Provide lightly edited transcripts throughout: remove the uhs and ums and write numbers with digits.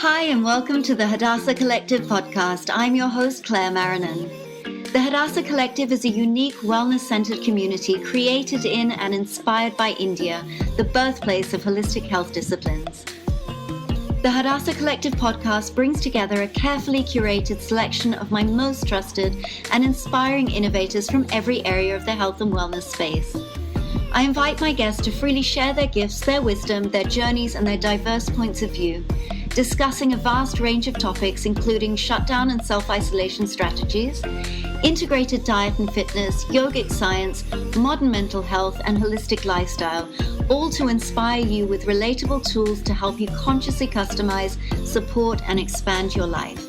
Hi, and welcome to the Hadassah Collective podcast. I'm your host, Claire Marinan. The Hadassah Collective is a unique, wellness-centered community created in and inspired by India, the birthplace of holistic health disciplines. The Hadassah Collective podcast brings together a carefully curated selection of my most trusted and inspiring innovators from every area of the health and wellness space. I invite my guests to freely share their gifts, their wisdom, their journeys, and their diverse points of view, discussing a vast range of topics including shutdown and self-isolation strategies, integrated diet and fitness, yogic science, modern mental health, and holistic lifestyle, all to inspire you with relatable tools to help you consciously customize, support, and expand your life.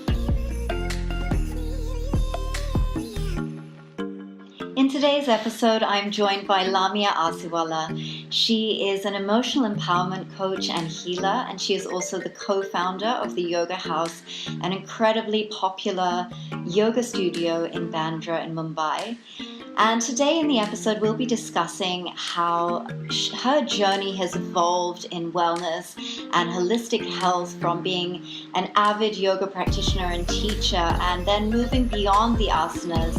In today's episode, I'm joined by Lamya Arsiwala. She is an emotional empowerment coach and healer, and she is also the co-founder of the Yoga House, an incredibly popular yoga studio in Bandra in Mumbai. And today in the episode, we'll be discussing how her journey has evolved in wellness and holistic health from being an avid yoga practitioner and teacher, and then moving beyond the asanas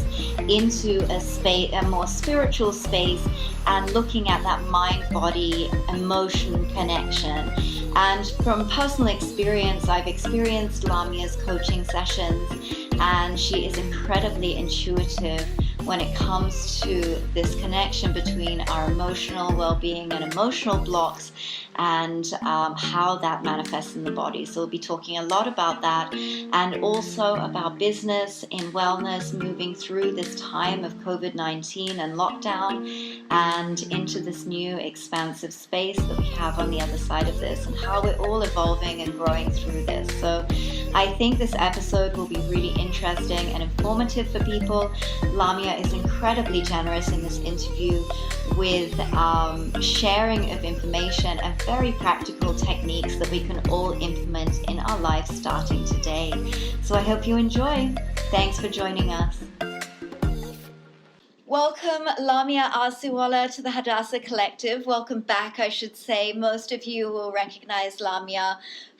into a more spiritual space and looking at that mind-body emotion connection. And from personal experience, I've experienced Lamya's coaching sessions, and she is incredibly intuitive when it comes to this connection between our emotional well-being and emotional blocks and how that manifests in the body. So we'll be talking a lot about that, and also about business in wellness, moving through this time of COVID-19 and lockdown and into this new expansive space that we have on the other side of this, and how we're all evolving and growing through this. So I think this episode will be really interesting and informative for people. Lamya is incredibly generous in this interview with sharing of information and very practical techniques that we can all implement in our lives starting today. So I hope you enjoy. Thanks for joining us. Welcome, Lamya Arsiwala, to the Hadassah Collective. Welcome back, I should say. Most of you will recognize Lamya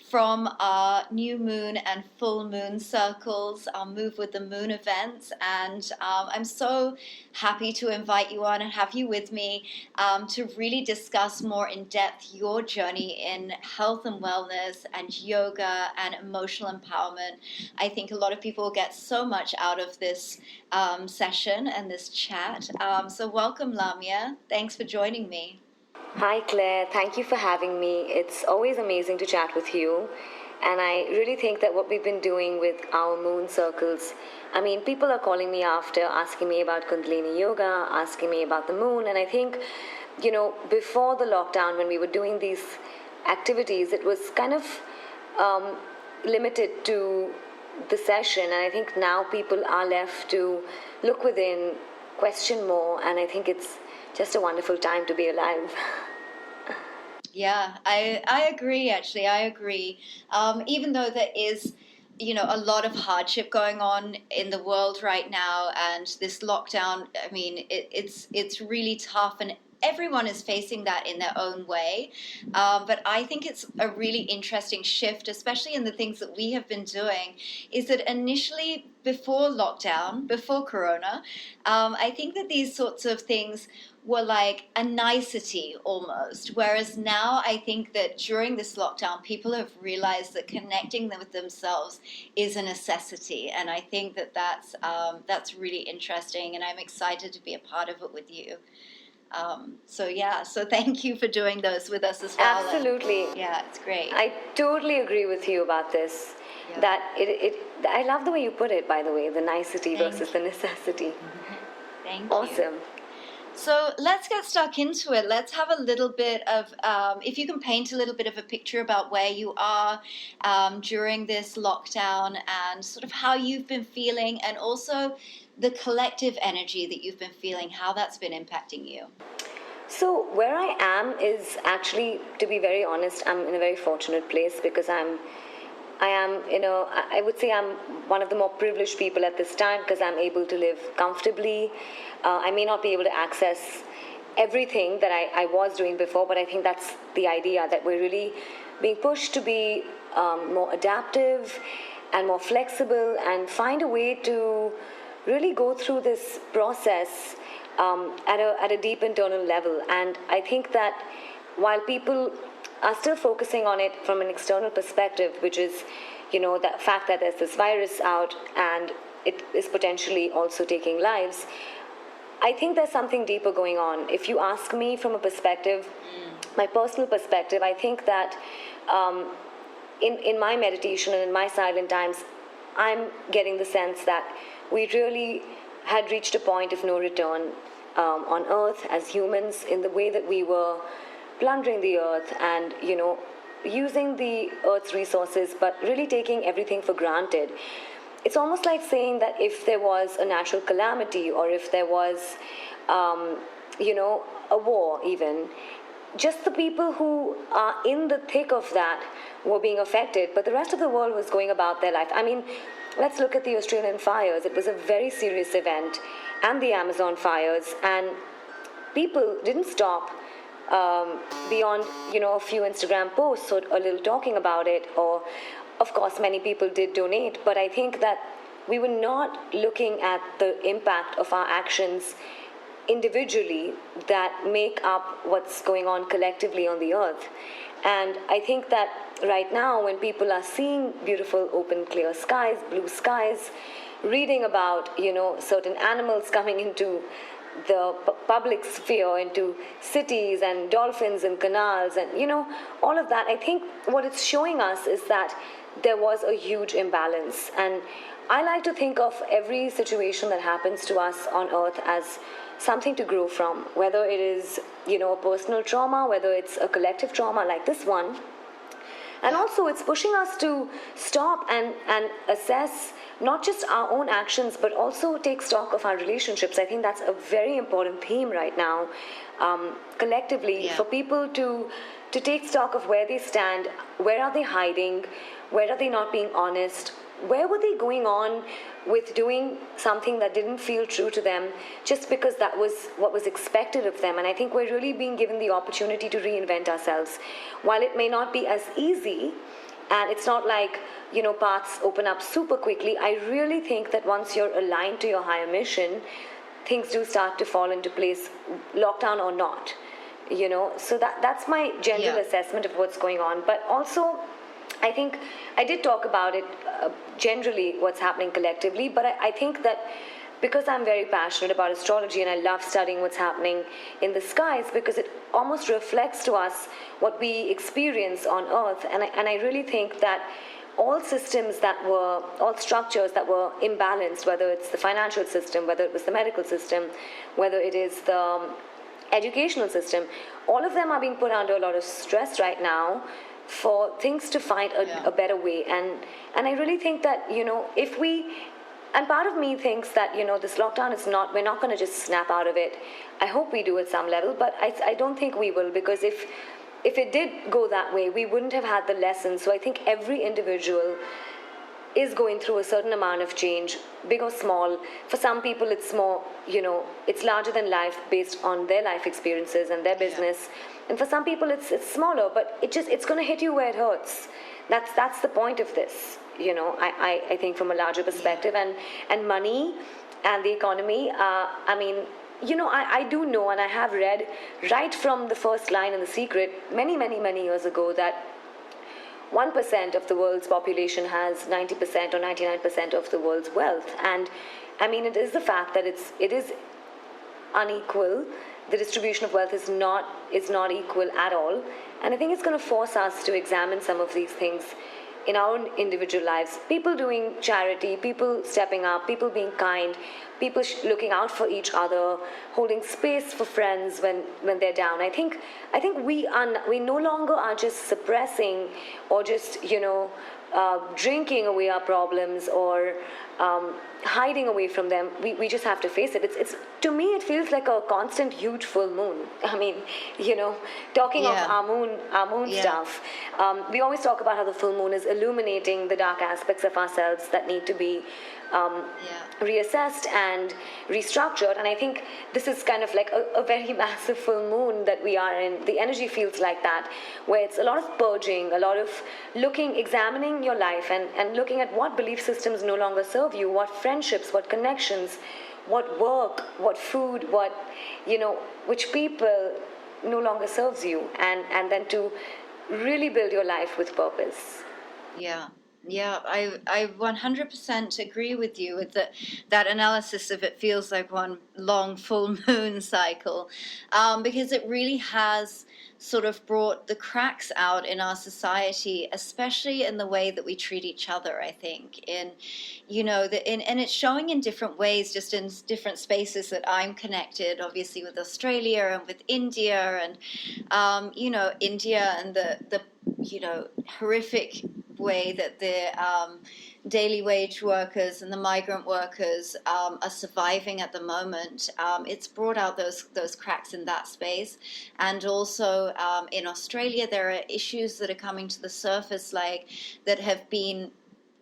from our new moon and full moon circles, our Move with the Moon events. And I'm so happy to invite you on and have you with me to really discuss more in depth your journey in health and wellness and yoga and emotional empowerment. I think a lot of people get so much out of this session and this chat. So welcome, Lamya. Thanks for joining me. Hi Claire, thank you for having me. It's always amazing to chat with you, and I really think that what we've been doing with our moon circles, people are calling me after, asking me about Kundalini Yoga, asking me about the moon, and I think, before the lockdown when we were doing these activities, it was kind of limited to the session, and I think now people are left to look within, question more, and I think it's just a wonderful time to be alive. Yeah, I agree, actually. I agree. Even though there is, a lot of hardship going on in the world right now, and this lockdown, it's really tough, and everyone is facing that in their own way. But I think it's a really interesting shift, especially in the things that we have been doing, is that initially before lockdown, before Corona, I think that these sorts of things were like a nicety almost. Whereas now I think that during this lockdown, people have realized that connecting them with themselves is a necessity. And I think that that's really interesting, and I'm excited to be a part of it with you. So thank you for doing those with us as well. Absolutely. Yeah, it's great. I totally agree with you about this. Yeah. That I love the way you put it, by the way, the nicety versus the necessity. Thank you. Awesome. So let's get stuck into it. Let's have a little bit of, if you can paint a little bit of a picture about where you are during this lockdown and sort of how you've been feeling, and also the collective energy that you've been feeling, how that's been impacting you. So where I am is actually, to be very honest, I'm in a very fortunate place because I would say I'm one of the more privileged people at this time because I'm able to live comfortably. I may not be able to access everything that I was doing before, but I think that's the idea, that we're really being pushed to be more adaptive and more flexible and find a way to really go through this process at a deep internal level. And I think that while people are still focusing on it from an external perspective, which is, the fact that there's this virus out and it is potentially also taking lives, I think there's something deeper going on. If you ask me from a perspective, my personal perspective, I think that in my meditation and in my silent times, I'm getting the sense that we really had reached a point of no return on Earth as humans, in the way that we were plundering the Earth and, using the Earth's resources, but really taking everything for granted. It's almost like saying that if there was a natural calamity, or if there was, a war even, just the people who are in the thick of that were being affected, but the rest of the world was going about their life. I mean, let's look at the Australian fires. It was a very serious event, and the Amazon fires, and people didn't stop beyond, a few Instagram posts or a little talking about it, or, of course, many people did donate, but I think that we were not looking at the impact of our actions individually that make up what's going on collectively on the earth. And I think that right now, when people are seeing beautiful, open, clear skies, blue skies, reading about, certain animals coming into the public sphere, into cities, and dolphins and canals, and, all of that, I think what it's showing us is that there was a huge imbalance. And I like to think of every situation that happens to us on earth as something to grow from, whether it is, a personal trauma, whether it's a collective trauma like this one. And also it's pushing us to stop and assess not just our own actions, but also take stock of our relationships. I think that's a very important theme right now, collectively, for people to take stock of where they stand, where are they hiding, where are they not being honest, where were they going on with doing something that didn't feel true to them just because that was what was expected of them. And I think we're really being given the opportunity to reinvent ourselves. While it may not be as easy, and it's not like, paths open up super quickly, I really think that once you're aligned to your higher mission, things do start to fall into place, lockdown or not. So that's my general assessment of what's going on. But also, I think I did talk about it, generally what's happening collectively, but I think that because I'm very passionate about astrology and I love studying what's happening in the skies, because it almost reflects to us what we experience on Earth, and I really think that all structures that were imbalanced, whether it's the financial system, whether it was the medical system, whether it is the educational system, all of them are being put under a lot of stress right now for things to find a better way. And I really think that, if we, and part of me thinks that, this lockdown is not, we're not going to just snap out of it. I hope we do at some level, but I don't think we will, because if it did go that way, we wouldn't have had the lessons. So I think every individual is going through a certain amount of change, big or small. For some people, it's more, it's larger than life based on their life experiences and their business. And for some people, it's smaller, but it's going to hit you where it hurts. That's the point of this, I think, from a larger perspective. And money and the economy, I do know, and I have read right from the first line in The Secret many, many, many years ago, that 1% of the world's population has 90% or 99% of the world's wealth. And it is the fact that it is unequal. The distribution of wealth is not equal at all. And I think it's going to force us to examine some of these things in our own individual lives. People doing charity, people stepping up, people being kind, people looking out for each other, holding space for friends when they're down. I think we no longer are just suppressing or just drinking away our problems or hiding away from them. We just have to face it. It's to me, it feels like a constant huge full moon. Talking of our moon stuff, we always talk about how the full moon is illuminating the dark aspects of ourselves that need to be reassessed and restructured. And I think this is kind of like a very massive full moon that we are in. The energy feels like that, where it's a lot of purging, a lot of looking, examining your life and looking at what belief systems no longer serve you, what friendships, what connections, what work, what food, what, which people no longer serves you, and then to really build your life with purpose. Yeah. Yeah, I 100% agree with you with that analysis of it feels like one long full moon cycle, because it really has sort of brought the cracks out in our society, especially in the way that we treat each other. I think and it's showing in different ways, just in different spaces that I'm connected, obviously with Australia and with India, and India and the horrific way that the daily wage workers and the migrant workers are surviving at the moment. It's brought out those cracks in that space, and also in Australia there are issues that are coming to the surface, like that have been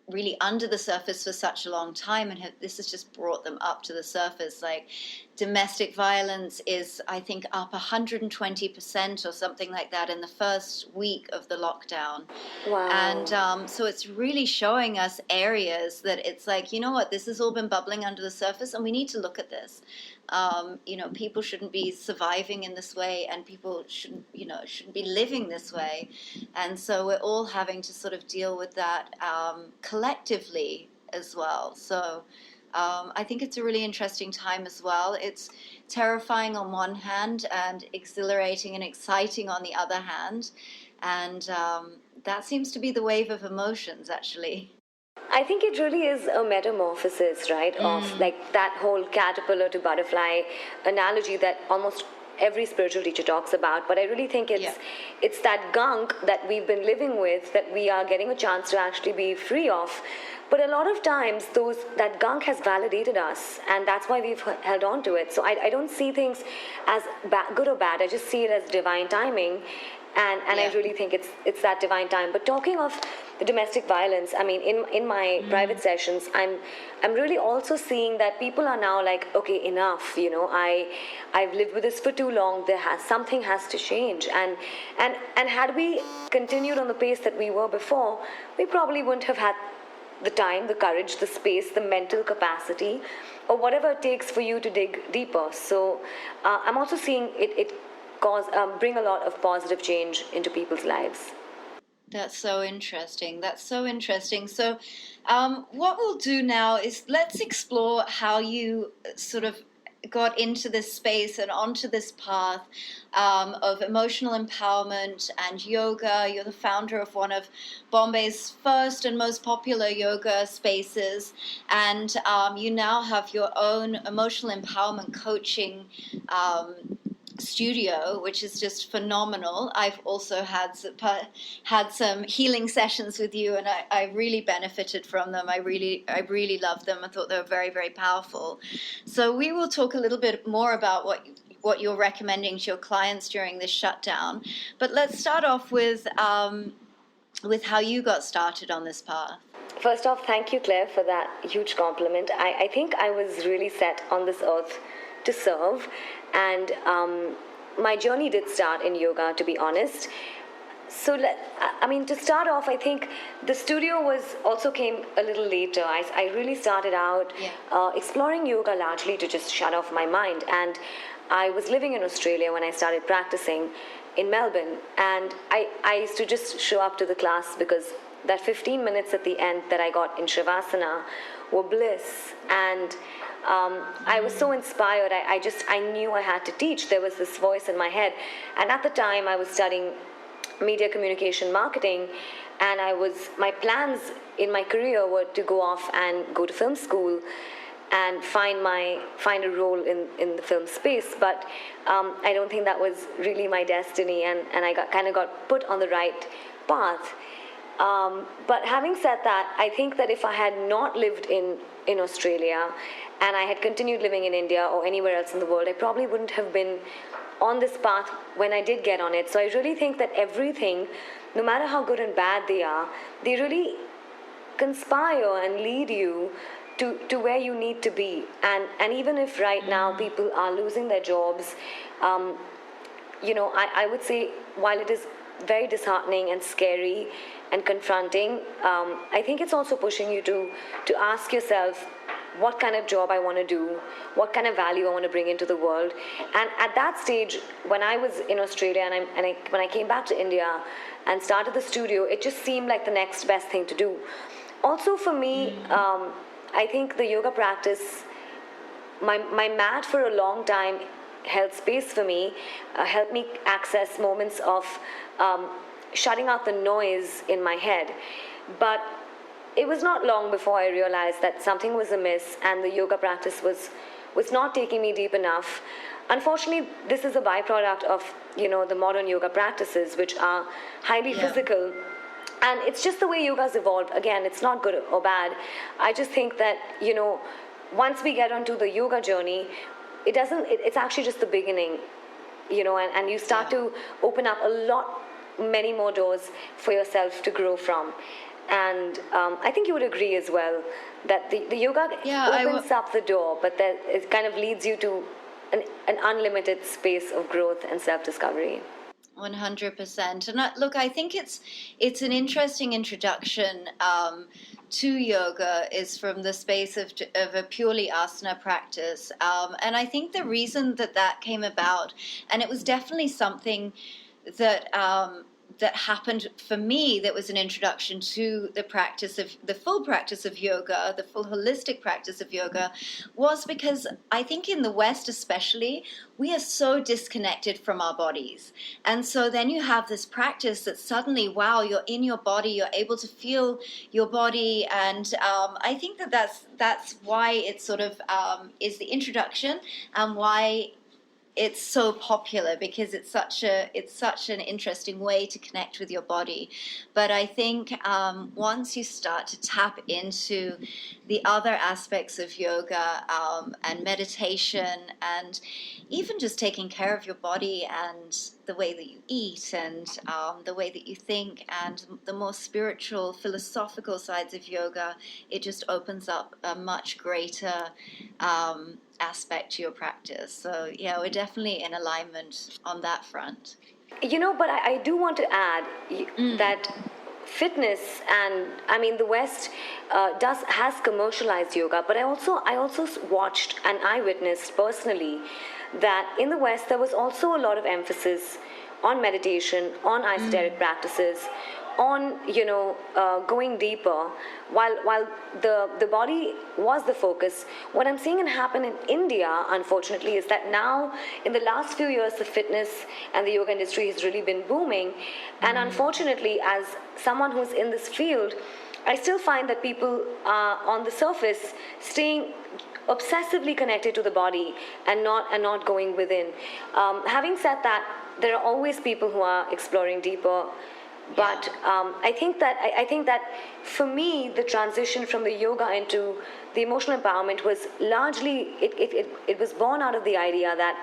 really under the surface for such a long time, and this has just brought them up to the surface. Like domestic violence is, I think, up 120% or something like that in the first week of the lockdown. Wow. And so it's really showing us areas that it's like, this has all been bubbling under the surface, and we need to look at this. People shouldn't be surviving in this way, and people shouldn't be living this way. And so we're all having to sort of deal with that collectively as well. So I think it's a really interesting time as well. It's terrifying on one hand and exhilarating and exciting on the other hand. And that seems to be the wave of emotions, actually. I think it really is a metamorphosis, right? Of like that whole caterpillar to butterfly analogy that almost every spiritual teacher talks about. But I really think it's that gunk that we've been living with that we are getting a chance to actually be free of. But a lot of times that gunk has validated us, and that's why we've held on to it. So I don't see things as good or bad. I just see it as divine timing. And I really think it's that divine time. But talking of the domestic violence, I mean, in my private sessions, I'm really also seeing that people are now like, okay, enough. I've lived with this for too long. Something has to change. And had we continued on the pace that we were before, we probably wouldn't have had the time, the courage, the space, the mental capacity, or whatever it takes for you to dig deeper. So I'm also seeing it bring a lot of positive change into people's lives. That's so interesting. So what we'll do now is let's explore how you sort of got into this space and onto this path of emotional empowerment and yoga. You're the founder of one of Bombay's first and most popular yoga spaces, and you now have your own emotional empowerment coaching studio, which is just phenomenal. I've also had some healing sessions with you, and I really benefited from them. I really loved them. I thought they were very, very powerful. So we will talk a little bit more about what you're recommending to your clients during this shutdown. But let's start off with how you got started on this path. First off, thank you, Claire, for that huge compliment. I think I was really set on this earth to serve, and my journey did start in yoga, to be honest. So to start off, I think the studio came a little later. I really started out exploring yoga largely to just shut off my mind, and I was living in Australia when I started practicing in Melbourne, and I used to just show up to the class because that 15 minutes at the end that I got in Shavasana were bliss. And I was so inspired. I knew I had to teach. There was this voice in my head. And at the time, I was studying media communication marketing, and my plans in my career were to go off and go to film school and find a role in the film space. But I don't think that was really my destiny, and I got put on the right path. But having said that, I think that if I had not lived in Australia and I had continued living in India or anywhere else in the world, I probably wouldn't have been on this path when I did get on it. So I really think that everything, no matter how good and bad they are, they really conspire and lead you to where you need to be. And even if right now people are losing their jobs, I would say while it is very disheartening and scary and confronting, I think it's also pushing you to ask yourself what kind of job I want to do, what kind of value I want to bring into the world. And at that stage, when I was in Australia when I came back to India and started the studio, it just seemed like the next best thing to do. Also for me, I think the yoga practice, my mat for a long time held space for me, helped me access moments of shutting out the noise in my head. But it was not long before I realized that something was amiss and the yoga practice was not taking me deep enough. Unfortunately, this is a byproduct of, the modern yoga practices, which are highly physical. And it's just the way yoga's evolved. Again, it's not good or bad. I just think that, once we get onto the yoga journey, it's actually just the beginning, and you start to open up many more doors for yourself to grow from. And I think you would agree as well that the yoga opens up the door, but that it kind of leads you to an unlimited space of growth and self-discovery. 100%. And I think it's an interesting introduction to yoga is from the space of a purely asana practice. And I think the reason that came about, and it was definitely something that happened for me, that was an introduction to the full practice of yoga, the full holistic practice of yoga, was because I think in the West especially, we are so disconnected from our bodies. And so then you have this practice that suddenly, wow, you're in your body, you're able to feel your body. And I think that's why it sort of is the introduction, and why it's so popular, because it's such an interesting way to connect with your body. But I think once you start to tap into the other aspects of yoga and meditation, and even just taking care of your body and the way that you eat and the way that you think, and the more spiritual, philosophical sides of yoga, it just opens up a much greater aspect to your practice. So yeah, we're definitely in alignment on that front. But I do want to add that fitness, and I mean the West has commercialized yoga, but I also watched and I witnessed personally that in the West there was also a lot of emphasis on meditation, on esoteric practices, on going deeper, while the body was the focus. What I'm seeing happen in India, unfortunately, is that now in the last few years the fitness and the yoga industry has really been booming, and unfortunately, as someone who's in this field, I still find that people are on the surface staying obsessively connected to the body and not going within. Having said that, there are always people who are exploring deeper. But I think that for me, the transition from the yoga into the emotional empowerment was largely, it was born out of the idea that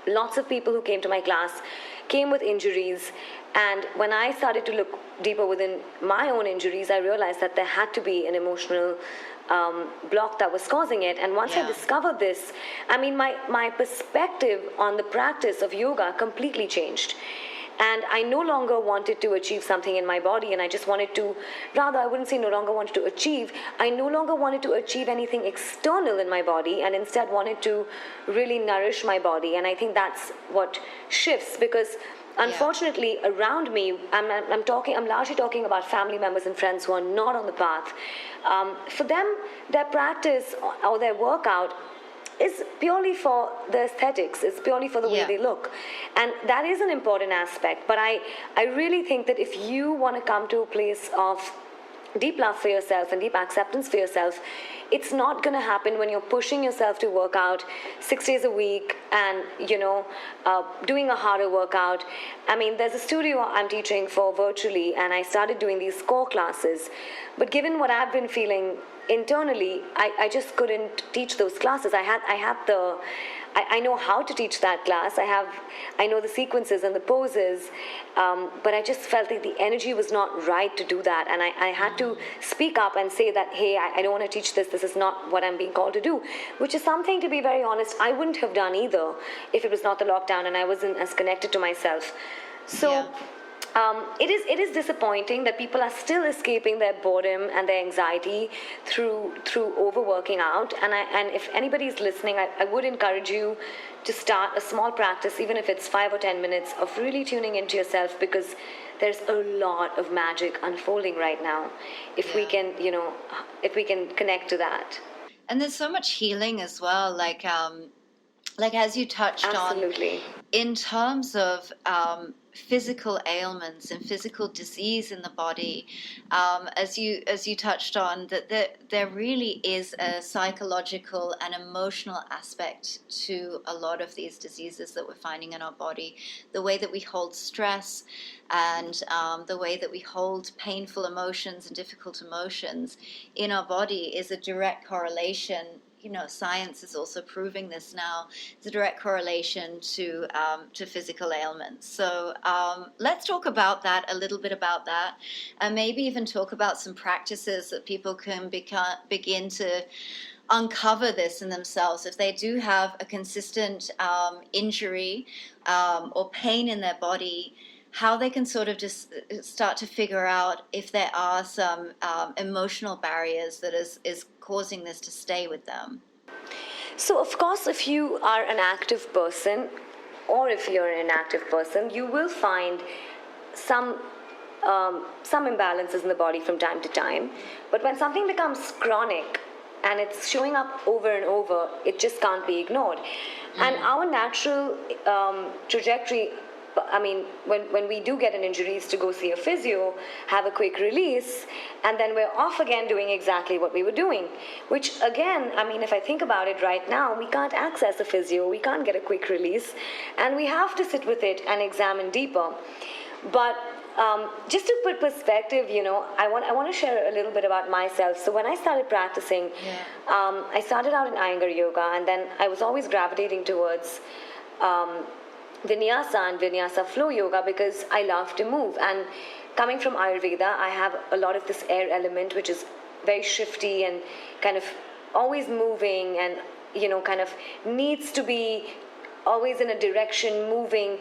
lots of people who came to my class came with injuries. And when I started to look deeper within my own injuries, I realized that there had to be an emotional block that was causing it. And once I discovered this, I mean, my perspective on the practice of yoga completely changed. And I no longer wanted to achieve something in my body, and I just wanted to, I wouldn't say no longer wanted to achieve, I no longer wanted to achieve anything external in my body, and instead wanted to really nourish my body. And I think that's what shifts, because unfortunately around me, I'm largely talking about family members and friends who are not on the path. For them, their practice or their workout is purely for the aesthetics, it's purely for the way they look. And that is an important aspect. But I really think that if you want to come to a place of deep love for yourself and deep acceptance for yourself, it's not going to happen when you're pushing yourself to work out 6 days a week and, doing a harder workout. I mean, there's a studio I'm teaching for virtually, and I started doing these core classes. But given what I've been feeling internally, I just couldn't teach those classes. I had I know how to teach that class. I know the sequences and the poses, but I just felt that the energy was not right to do that. And I had to speak up and say that, hey, I don't want to teach this. This is not what I'm being called to do, which is something, to be very honest, I wouldn't have done either if it was not the lockdown and I wasn't as connected to myself. So. Yeah. It is disappointing that people are still escaping their boredom and their anxiety through overworking out. And if anybody is listening, I would encourage you to start a small practice, even if it's 5 or 10 minutes, of really tuning into yourself, because there's a lot of magic unfolding right now. If we can, if we can connect to that. And there's so much healing as well, like as you touched Absolutely. on, in terms of physical ailments and physical disease in the body, as you touched on, that there really is a psychological and emotional aspect to a lot of these diseases that we're finding in our body. The way that we hold stress and the way that we hold painful emotions and difficult emotions in our body is a direct correlation. Science is also proving this now. It's a direct correlation to physical ailments. So let's talk about that, a little bit about that, and maybe even talk about some practices that people can begin to uncover this in themselves. If they do have a consistent injury or pain in their body, how they can sort of just start to figure out if there are some emotional barriers that is causing this to stay with them. So, of course, if you are an active person, or if you're an inactive person, you will find some imbalances in the body from time to time. But when something becomes chronic and it's showing up over and over, it just can't be ignored. And our natural trajectory, I mean, when we do get an injury, is to go see a physio, have a quick release, and then we're off again doing exactly what we were doing. Which, again, I mean, if I think about it right now, we can't access a physio, we can't get a quick release, and we have to sit with it and examine deeper. But just to put perspective, I want to share a little bit about myself. So when I started practicing, I started out in Iyengar yoga, and then I was always gravitating towards Vinyasa and Vinyasa flow yoga because I love to move. And coming from Ayurveda, I have a lot of this air element, which is very shifty and kind of always moving and, kind of needs to be always in a direction, moving.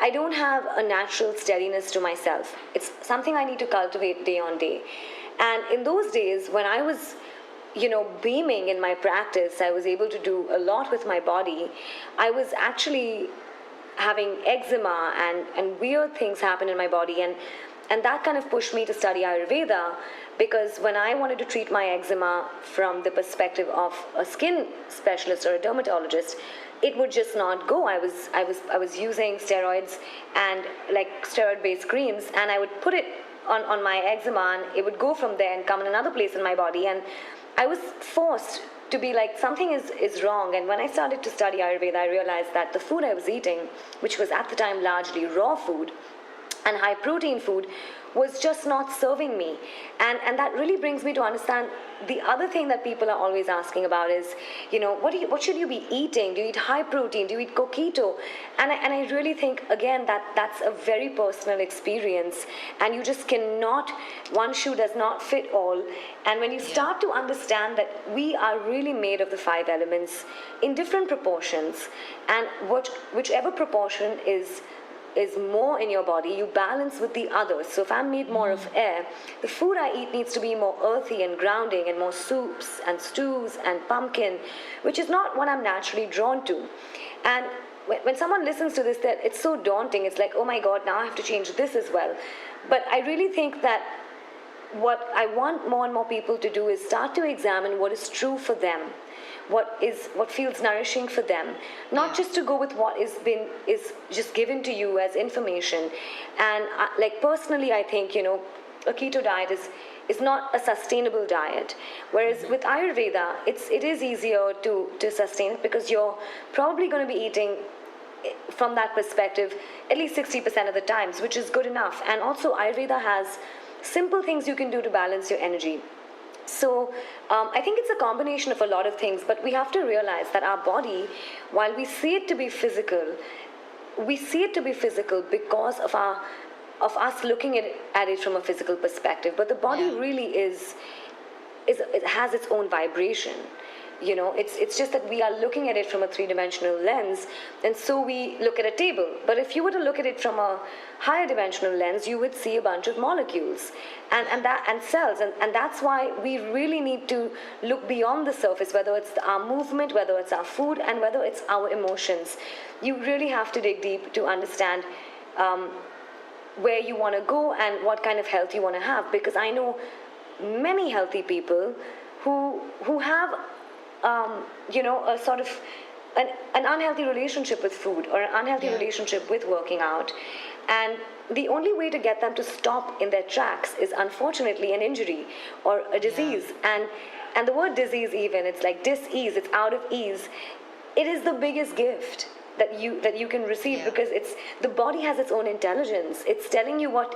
I don't have a natural steadiness to myself. It's something I need to cultivate day on day. And in those days, when I was beaming in my practice, I was able to do a lot with my body. I was actually having eczema and weird things happen in my body, and that kind of pushed me to study Ayurveda, because when I wanted to treat my eczema from the perspective of a skin specialist or a dermatologist, it would just not go. I was using steroids and like steroid-based creams, and I would put it on my eczema, and it would go from there and come in another place in my body, and I was forced to be like, something is wrong. And when I started to study Ayurveda, I realized that the food I was eating, which was at the time largely raw food and high protein food, was just not serving me. And that really brings me to understand the other thing that people are always asking about is, what should you be eating? Do you eat high protein? Do you eat keto? And I really think, again, that's a very personal experience, and you just cannot, one shoe does not fit all. And when you start to understand that we are really made of the 5 elements in different proportions, and whichever proportion is more in your body, you balance with the others. So if I'm made more of air, the food I eat needs to be more earthy and grounding and more soups and stews and pumpkin, which is not what I'm naturally drawn to. And when someone listens to this, that it's so daunting. It's like, oh my God, now I have to change this as well. But I really think that what I want more and more people to do is start to examine what is true for them. What feels nourishing for them, not just to go with what is just given to you as information. And like personally, I think a keto diet is not a sustainable diet, whereas with Ayurveda it is easier to sustain it, because you're probably going to be eating from that perspective at least 60% of the times, which is good enough. And also Ayurveda has simple things you can do to balance your energy. So I think it's a combination of a lot of things, but we have to realize that our body, while we see it to be physical, we see it to be physical because of us looking at it from a physical perspective. But the body really it has its own vibration. It's just that we are looking at it from a three-dimensional lens, and so we look at a table. But if you were to look at it from a higher dimensional lens, you would see a bunch of molecules and cells, and that's why we really need to look beyond the surface, whether it's our movement, whether it's our food, and whether it's our emotions. You really have to dig deep to understand where you want to go and what kind of health you want to have, because I know many healthy people who have a sort of an unhealthy relationship with food, or an unhealthy relationship with working out. And the only way to get them to stop in their tracks is, unfortunately, an injury or a disease. And the word disease, even, it's like dis-ease, it's out of ease. It is the biggest gift that you can receive, because the body has its own intelligence. It's telling you what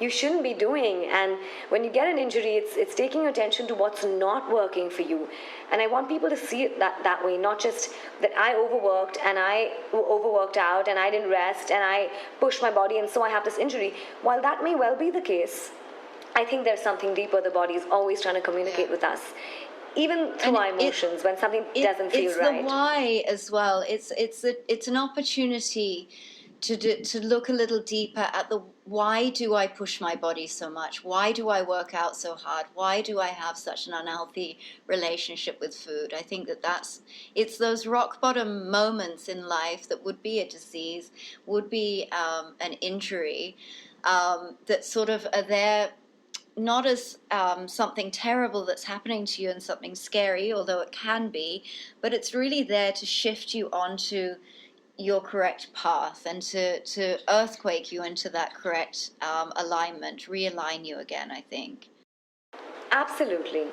you shouldn't be doing, and when you get an injury, it's taking your attention to what's not working for you. And I want people to see it that way, not just that I overworked and I overworked out and I didn't rest and I pushed my body and so I have this injury. While that may well be the case, I think there's something deeper. The body is always trying to communicate with us, even through our emotions, when something doesn't feel right. It's the why as well. It's an opportunity to look a little deeper at the why do I push my body so much? Why do I work out so hard? Why do I have such an unhealthy relationship with food? I think it's those rock bottom moments in life that would be a disease, would be an injury, that sort of are there not as something terrible that's happening to you and something scary, although it can be, but it's really there to shift you onto your correct path and to earthquake you into that correct alignment, realign you again, I think. Absolutely.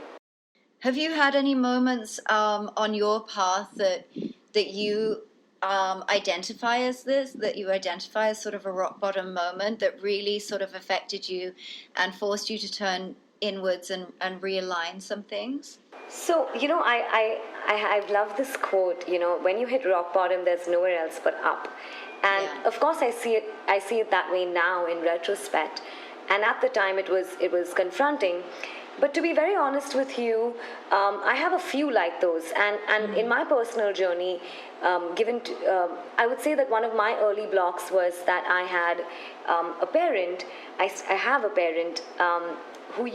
Have you had any moments on your path that you identify as this, that you identify as sort of a rock bottom moment that really sort of affected you and forced you to turn inwards and realign some things? So, I love this quote, when you hit rock bottom, there's nowhere else but up. And of course I see it that way now in retrospect. And at the time it was confronting. But to be very honest with you, I have a few like those. And in my personal journey, I would say that one of my early blocks was that I had a parent. I have a parent who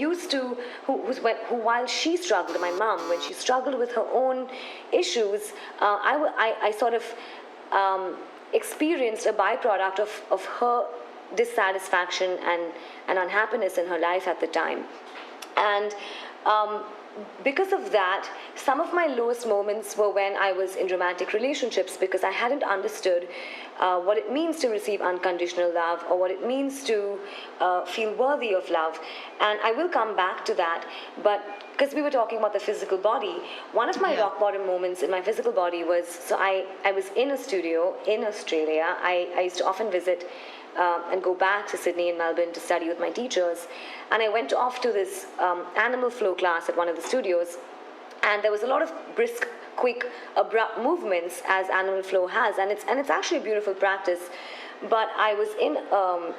while she struggled, my mom, when she struggled with her own issues, I sort of experienced a byproduct of her dissatisfaction and unhappiness in her life at the time. And because of that, some of my lowest moments were when I was in romantic relationships, because I hadn't understood what it means to receive unconditional love, or what it means to feel worthy of love. And I will come back to that, but because we were talking about the physical body, one of my rock bottom moments in my physical body was, so I was in a studio in Australia. I used to often visit and go back to Sydney and Melbourne to study with my teachers. And I went off to this animal flow class at one of the studios, and there was a lot of brisk, quick, abrupt movements, as animal flow has, and it's actually a beautiful practice. But I was in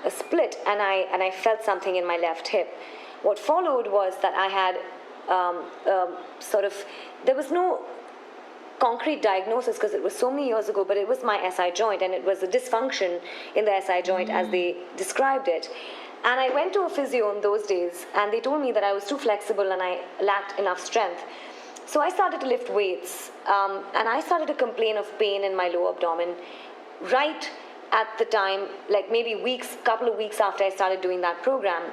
a split, and I felt something in my left hip. What followed was that I had there was no concrete diagnosis because it was so many years ago, but it was my SI joint, and it was a dysfunction in the SI joint as they described it. And I went to a physio in those days, and they told me that I was too flexible and I lacked enough strength. So I started to lift weights, and I started to complain of pain in my lower abdomen right at the time, like maybe couple of weeks after I started doing that program.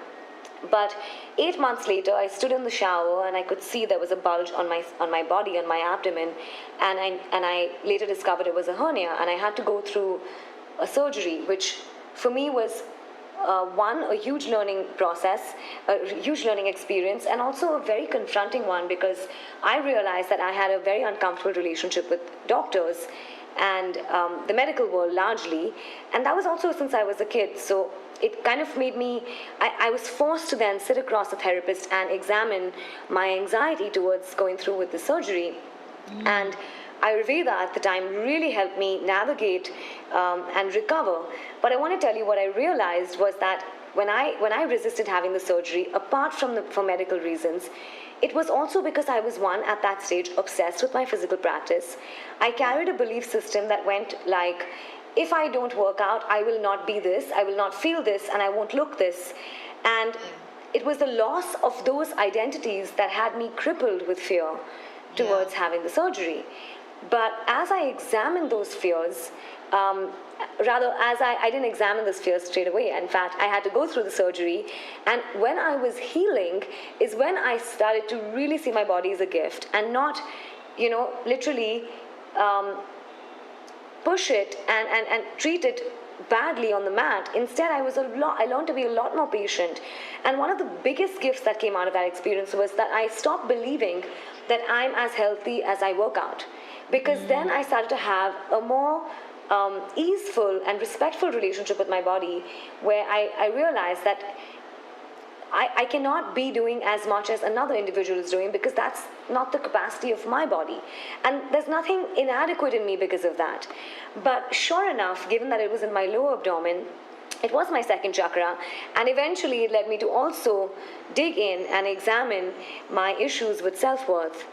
But 8 months later, I stood in the shower and I could see there was a bulge on my body, on my abdomen, and I later discovered it was a hernia, and I had to go through a surgery, which for me was a huge learning process, a huge learning experience, and also a very confronting one, because I realized that I had a very uncomfortable relationship with doctors and the medical world largely, and that was also since I was a kid. So it kind of made me, I was forced to then sit across a therapist and examine my anxiety towards going through with the surgery. And Ayurveda at the time really helped me navigate and recover. But I want to tell you what I realized was that when I resisted having the surgery, apart from for medical reasons, it was also because I was, one, at that stage, obsessed with my physical practice. I carried a belief system that went like, if I don't work out, I will not be this, I will not feel this, and I won't look this. And it was the loss of those identities that had me crippled with fear towards having the surgery. But as I examined those fears, I didn't examine those fears straight away. In fact, I had to go through the surgery. And when I was healing is when I started to really see my body as a gift and not, literally push it and treat it badly on the mat. Instead, I learned to be a lot more patient. And one of the biggest gifts that came out of that experience was that I stopped believing that I'm as healthy as I work out. Because then I started to have a more easeful and respectful relationship with my body, where I realized that I cannot be doing as much as another individual is doing, because that's not the capacity of my body. And there's nothing inadequate in me because of that. But sure enough, given that it was in my lower abdomen, it was my second chakra, and eventually it led me to also dig in and examine my issues with self-worth,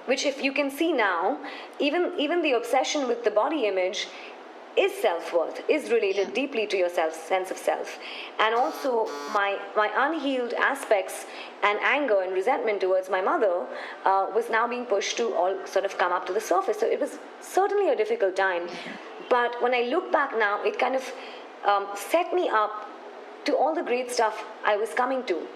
which, if you can see now, even the obsession with the body image is self-worth, is related deeply to your sense of self. And also my unhealed aspects and anger and resentment towards my mother was now being pushed to all sort of come up to the surface. So it was certainly a difficult time. But when I look back now, it kind of set me up to all the great stuff I was coming to.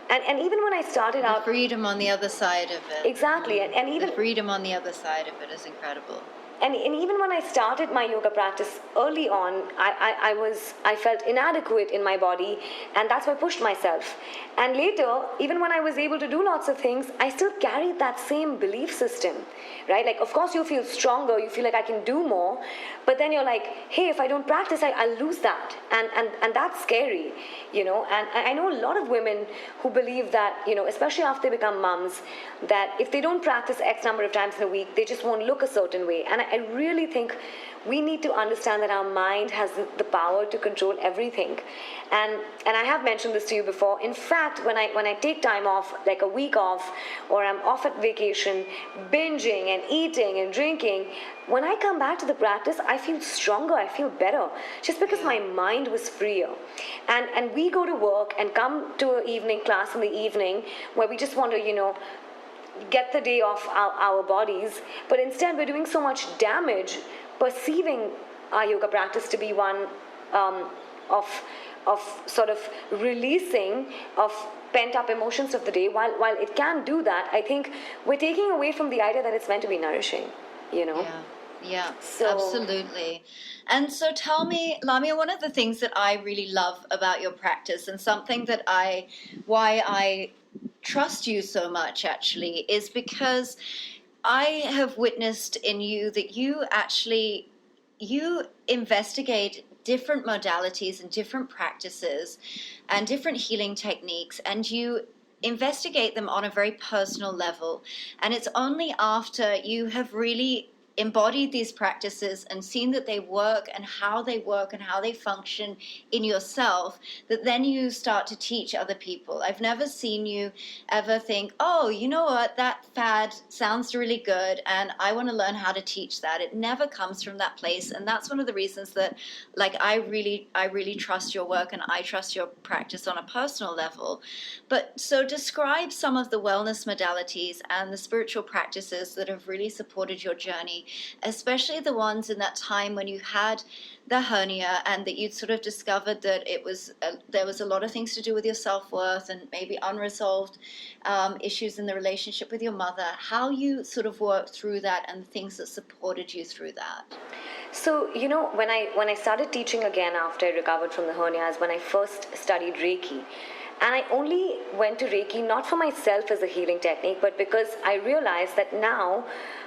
And even when I started out... The freedom on the other side of it. Exactly. And even... The freedom on the other side of it is incredible. And even when I started my yoga practice early on, I felt inadequate in my body, and that's why I pushed myself. And later, even when I was able to do lots of things, I still carried that same belief system, right? Like, of course, you feel stronger, you feel like I can do more, but then you're like, hey, if I don't practice, I'll lose that. And that's scary, And I know a lot of women who believe that, especially after they become moms, that if they don't practice X number of times in a week, they just won't look a certain way. And I really think we need to understand that our mind has the power to control everything. And I have mentioned this to you before. In fact, when I take time off, like a week off, or I'm off at vacation, binging and eating and drinking, when I come back to the practice, I feel stronger, I feel better, just because my mind was freer. And we go to work and come to an evening class in the evening where we just want to, get the day off our bodies, but instead we're doing so much damage, perceiving our yoga practice to be one of sort of releasing of pent-up emotions of the day. While it can do that, I think we're taking away from the idea that it's meant to be nourishing, Yeah, absolutely. And so tell me, Lamya, one of the things that I really love about your practice, and something that why I trust you so much, actually, is because I have witnessed in you that you investigate different modalities and different practices and different healing techniques, and you investigate them on a very personal level. And it's only after you have really embodied these practices and seen that they work and how they function in yourself, that then you start to teach other people. I've never seen you ever think, oh, you know what, that fad sounds really good and I want to learn how to teach that. It never comes from that place. And that's one of the reasons that, like, I really trust your work and I trust your practice on a personal level. But so describe some of the wellness modalities and the spiritual practices that have really supported your journey, especially the ones in that time when you had the hernia and that you'd sort of discovered that there was a lot of things to do with your self-worth and maybe unresolved issues in the relationship with your mother, how you sort of worked through that and the things that supported you through that. So, when I started teaching again after I recovered from the hernia is when I first studied Reiki. And I only went to Reiki not for myself as a healing technique, but because I realized that now,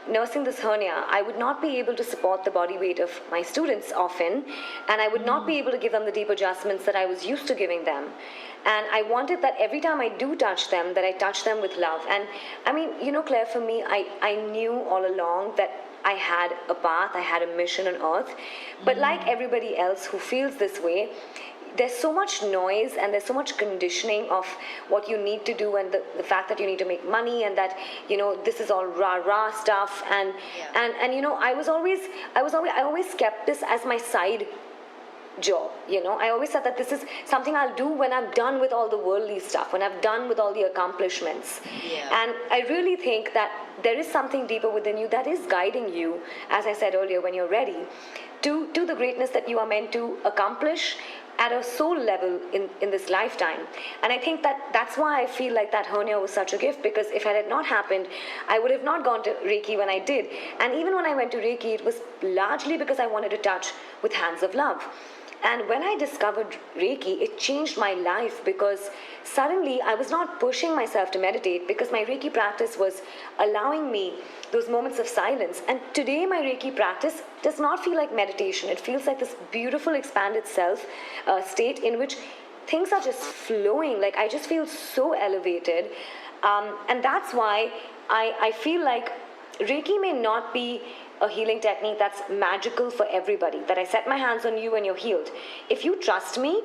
nursing this hernia, I would not be able to support the body weight of my students often, and I would not be able to give them the deep adjustments that I was used to giving them. And I wanted that every time I do touch them, that I touch them with love. And I mean, Claire, for me, I knew all along that I had a path, I had a mission on earth. But like everybody else who feels this way, there's so much noise and there's so much conditioning of what you need to do, and the fact that you need to make money, and that this is all rah stuff, and I always kept this as my side job. I always said that this is something I'll do when I'm done with all the worldly stuff, when I'm done with all the accomplishments. And I really think that there is something deeper within you that is guiding you, as I said earlier, when you're ready to the greatness that you are meant to accomplish at a soul level in this lifetime. And I think that's why I feel like that hernia was such a gift, because if it had not happened, I would have not gone to Reiki when I did. And even when I went to Reiki, it was largely because I wanted to touch with hands of love. And when I discovered Reiki, it changed my life, because suddenly I was not pushing myself to meditate, because my Reiki practice was allowing me those moments of silence. And today my Reiki practice does not feel like meditation. It feels like this beautiful expanded self state in which things are just flowing. Like I just feel so elevated. And that's why I feel like Reiki may not be a healing technique that's magical for everybody, that I set my hands on you and you're healed. If you trust me,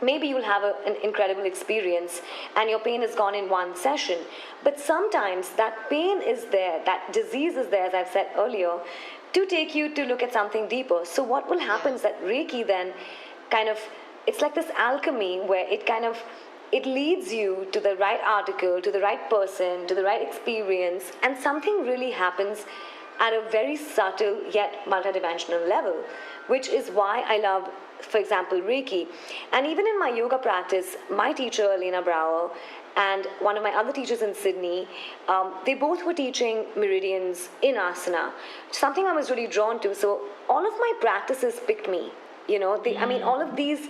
maybe you'll have an incredible experience and your pain is gone in one session. But sometimes that pain is there, that disease is there, as I've said earlier, to take you to look at something deeper. So what will happen is that Reiki then it's like this alchemy where it leads you to the right article, to the right person, to the right experience, and something really happens at a very subtle yet multidimensional level, which is why I love, for example, Reiki. And even in my yoga practice, my teacher, Elena Brower, and one of my other teachers in Sydney, they both were teaching meridians in asana, something I was really drawn to. So all of my practices picked me. All of these,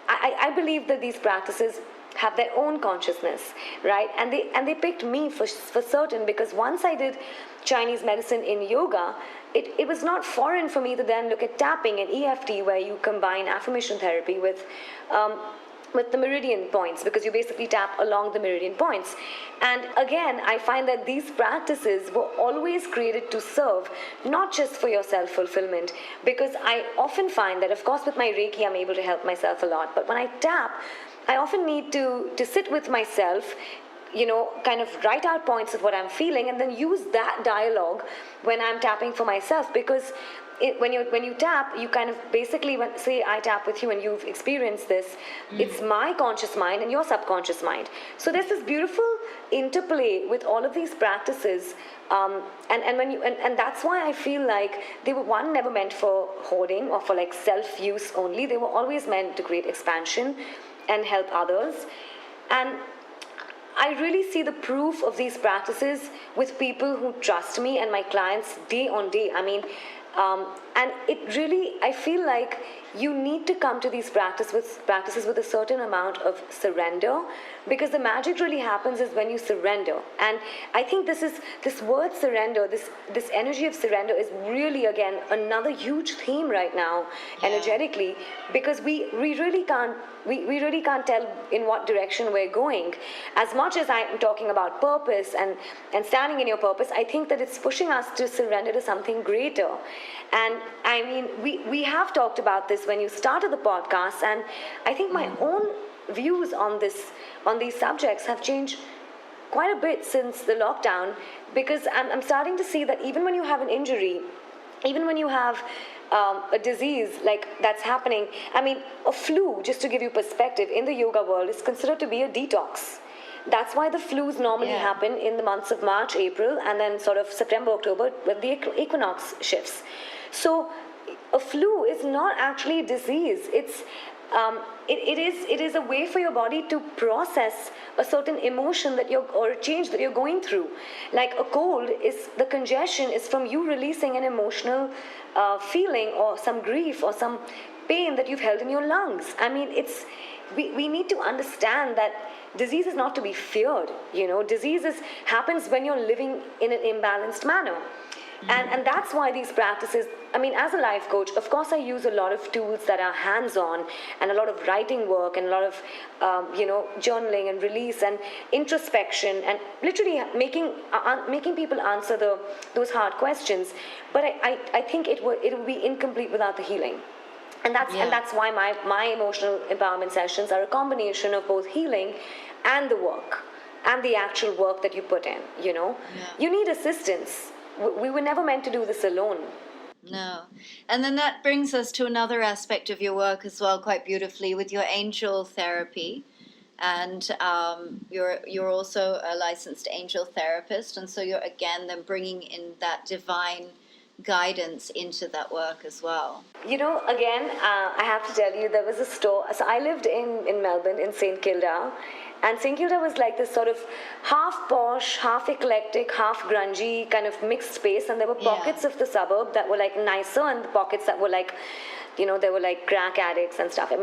I believe that these practices have their own consciousness, right? And they picked me for certain, because once I did Chinese medicine in yoga, it was not foreign for me to then look at tapping and EFT, where you combine affirmation therapy with the meridian points, because you basically tap along the meridian points. And again, I find that these practices were always created to serve, not just for your self-fulfillment, because I often find that, of course, with my Reiki, I'm able to help myself a lot. But when I tap, I often need to sit with myself, kind of write out points of what I'm feeling, and then use that dialogue when I'm tapping for myself. Because when you tap, you kind of basically, say I tap with you and you've experienced this, it's my conscious mind and your subconscious mind. So there's this beautiful interplay with all of these practices, and that's why I feel like they were never meant for hoarding or for like self-use only. They were always meant to create expansion and help others. And I really see the proof of these practices with people who trust me and my clients day on day. And it really, I feel like you need to come to these practices with a certain amount of surrender, because the magic really happens is when you surrender. And I think this word surrender, this energy of surrender is really, again, another huge theme right now, energetically, because we really can't tell in what direction we're going. As much as I'm talking about purpose and standing in your purpose, I think that it's pushing us to surrender to something greater. And we have talked about this when you started the podcast, and I think my own views on these subjects have changed quite a bit since the lockdown, because I'm starting to see that even when you have an injury, even when you have a disease like that's happening, a flu, just to give you perspective, in the yoga world is considered to be a detox. That's why the flus normally happen in the months of March, April, and then sort of September, October, when the equinox shifts. So a flu is not actually a disease. It is a way for your body to process a certain emotion or a change that you're going through. Like a cold, the congestion is from you releasing an emotional feeling or some grief or some pain that you've held in your lungs. we need to understand that disease is not to be feared. Disease happens when you're living in an imbalanced manner. And that's why these practices, as a life coach, of course I use a lot of tools that are hands-on, and a lot of writing work, and a lot of journaling and release and introspection, and literally making people answer those hard questions. But I think it will be incomplete without the healing. And that's why my emotional empowerment sessions are a combination of both healing and the work, and the actual work that you put in. You need assistance. We were never meant to do this alone. No. And then that brings us to another aspect of your work as well, quite beautifully, with your angel therapy. And you're also a licensed angel therapist. And so you're, again, then bringing in that divine guidance into that work as well. Again, I have to tell you, there was a store. So I lived in Melbourne, in St. Kilda. And St. Kilda was like this sort of half posh, half eclectic, half grungy kind of mixed space. And there were pockets of the suburb that were like nicer, and pockets that were like, there were like crack addicts and stuff. It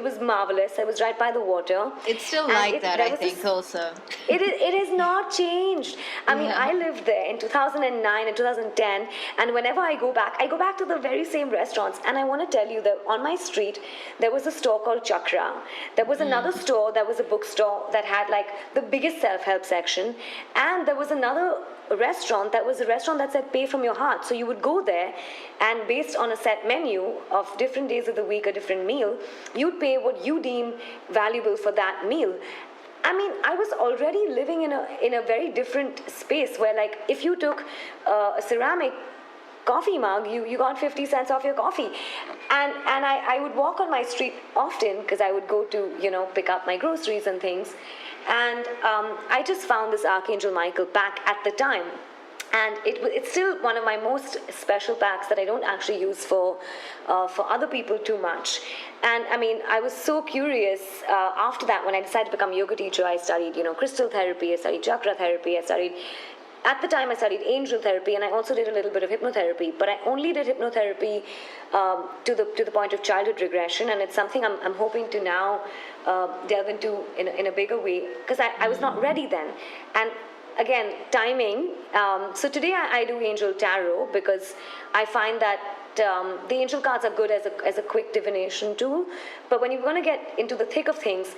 was marvelous. It was right by the water. It's still like that, I think, also. It has not changed. I lived there in 2009 and 2010, and whenever I go back to the very same restaurants. And I want to tell you that on my street, there was a store called Chakra. There was another store that was a bookstore that had like the biggest self-help section, and there was another restaurant that was a restaurant that said pay from your heart. So you would go there, and based on a set menu of different days of the week, a different meal, you'd pay what you deem valuable for that meal. I was already living in a very different space, where like if you took a ceramic coffee mug, you got 50 cents off your coffee. And I would walk on my street often, because I would go to pick up my groceries and things. And I just found this Archangel Michael pack at the time. And it's still one of my most special packs that I don't actually use for other people too much. And I was so curious after that. When I decided to become a yoga teacher, I studied crystal therapy, I studied chakra therapy, at the time I studied angel therapy, and I also did a little bit of hypnotherapy. But I only did hypnotherapy to the point of childhood regression, and it's something I'm hoping to now delve into in a bigger way, because I was not ready then. And again, timing. So today I do angel tarot, because I find that the angel cards are good as a quick divination tool. But when you're going to get into the thick of things,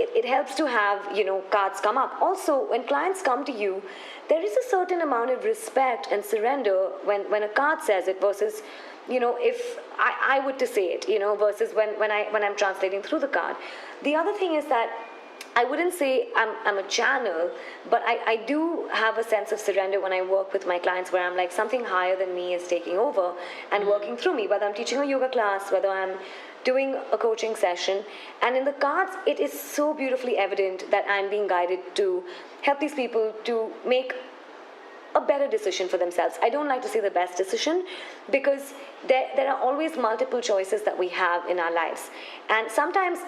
it helps to have cards come up. Also, when clients come to you, there is a certain amount of respect and surrender when a card says it, versus if I were to say it, versus when I'm translating through the card. The other thing is that I wouldn't say I'm a channel, but I do have a sense of surrender when I work with my clients, where I'm like, something higher than me is taking over and working through me, whether I'm teaching a yoga class, whether I'm doing a coaching session. And in the cards, it is so beautifully evident that I'm being guided to help these people to make a better decision for themselves. I don't like to say the best decision, because there are always multiple choices that we have in our lives. And sometimes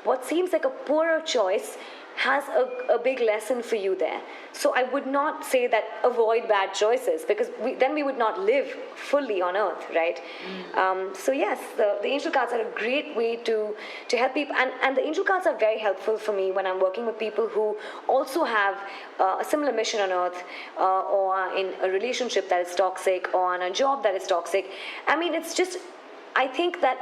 what seems like a poorer choice has a big lesson for you there. So I would not say that avoid bad choices, because then we would not live fully on earth, right? So yes, the angel cards are a great way to help people, and the angel cards are very helpful for me when I'm working with people who also have a similar mission on earth, or are in a relationship that is toxic, or on a job that is toxic. It's just, I think that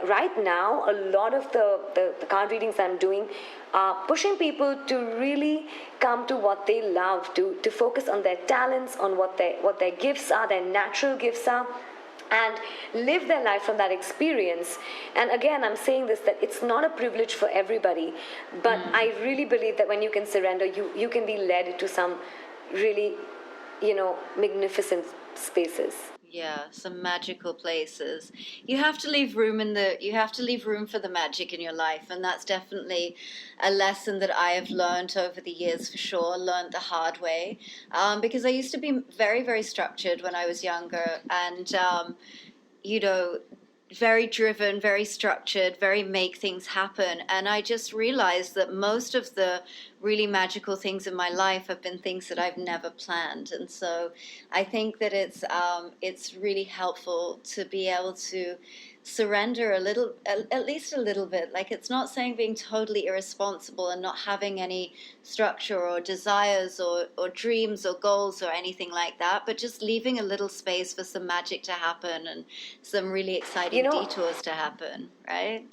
right now, a lot of the card readings I'm doing are pushing people to really come to what they love, to focus on their talents, on what their gifts are, their natural gifts are, and live their life from that experience. And again, I'm saying this, that it's not a privilege for everybody, but I really believe that when you can surrender, you can be led to some really, magnificent spaces. Yeah, some magical places. You have to leave room for the magic in your life, and that's definitely a lesson that I have learned over the years, for sure. Learned the hard way, because I used to be very, very structured when I was younger, and very driven, very structured, very make things happen. And I just realized that most of the really magical things in my life have been things that I've never planned. And so I think that it's really helpful to be able to surrender a little, at least a little bit. Like, it's not saying being totally irresponsible and not having any structure or desires or dreams or goals or anything like that, but just leaving a little space for some magic to happen and some really exciting detours to happen, right?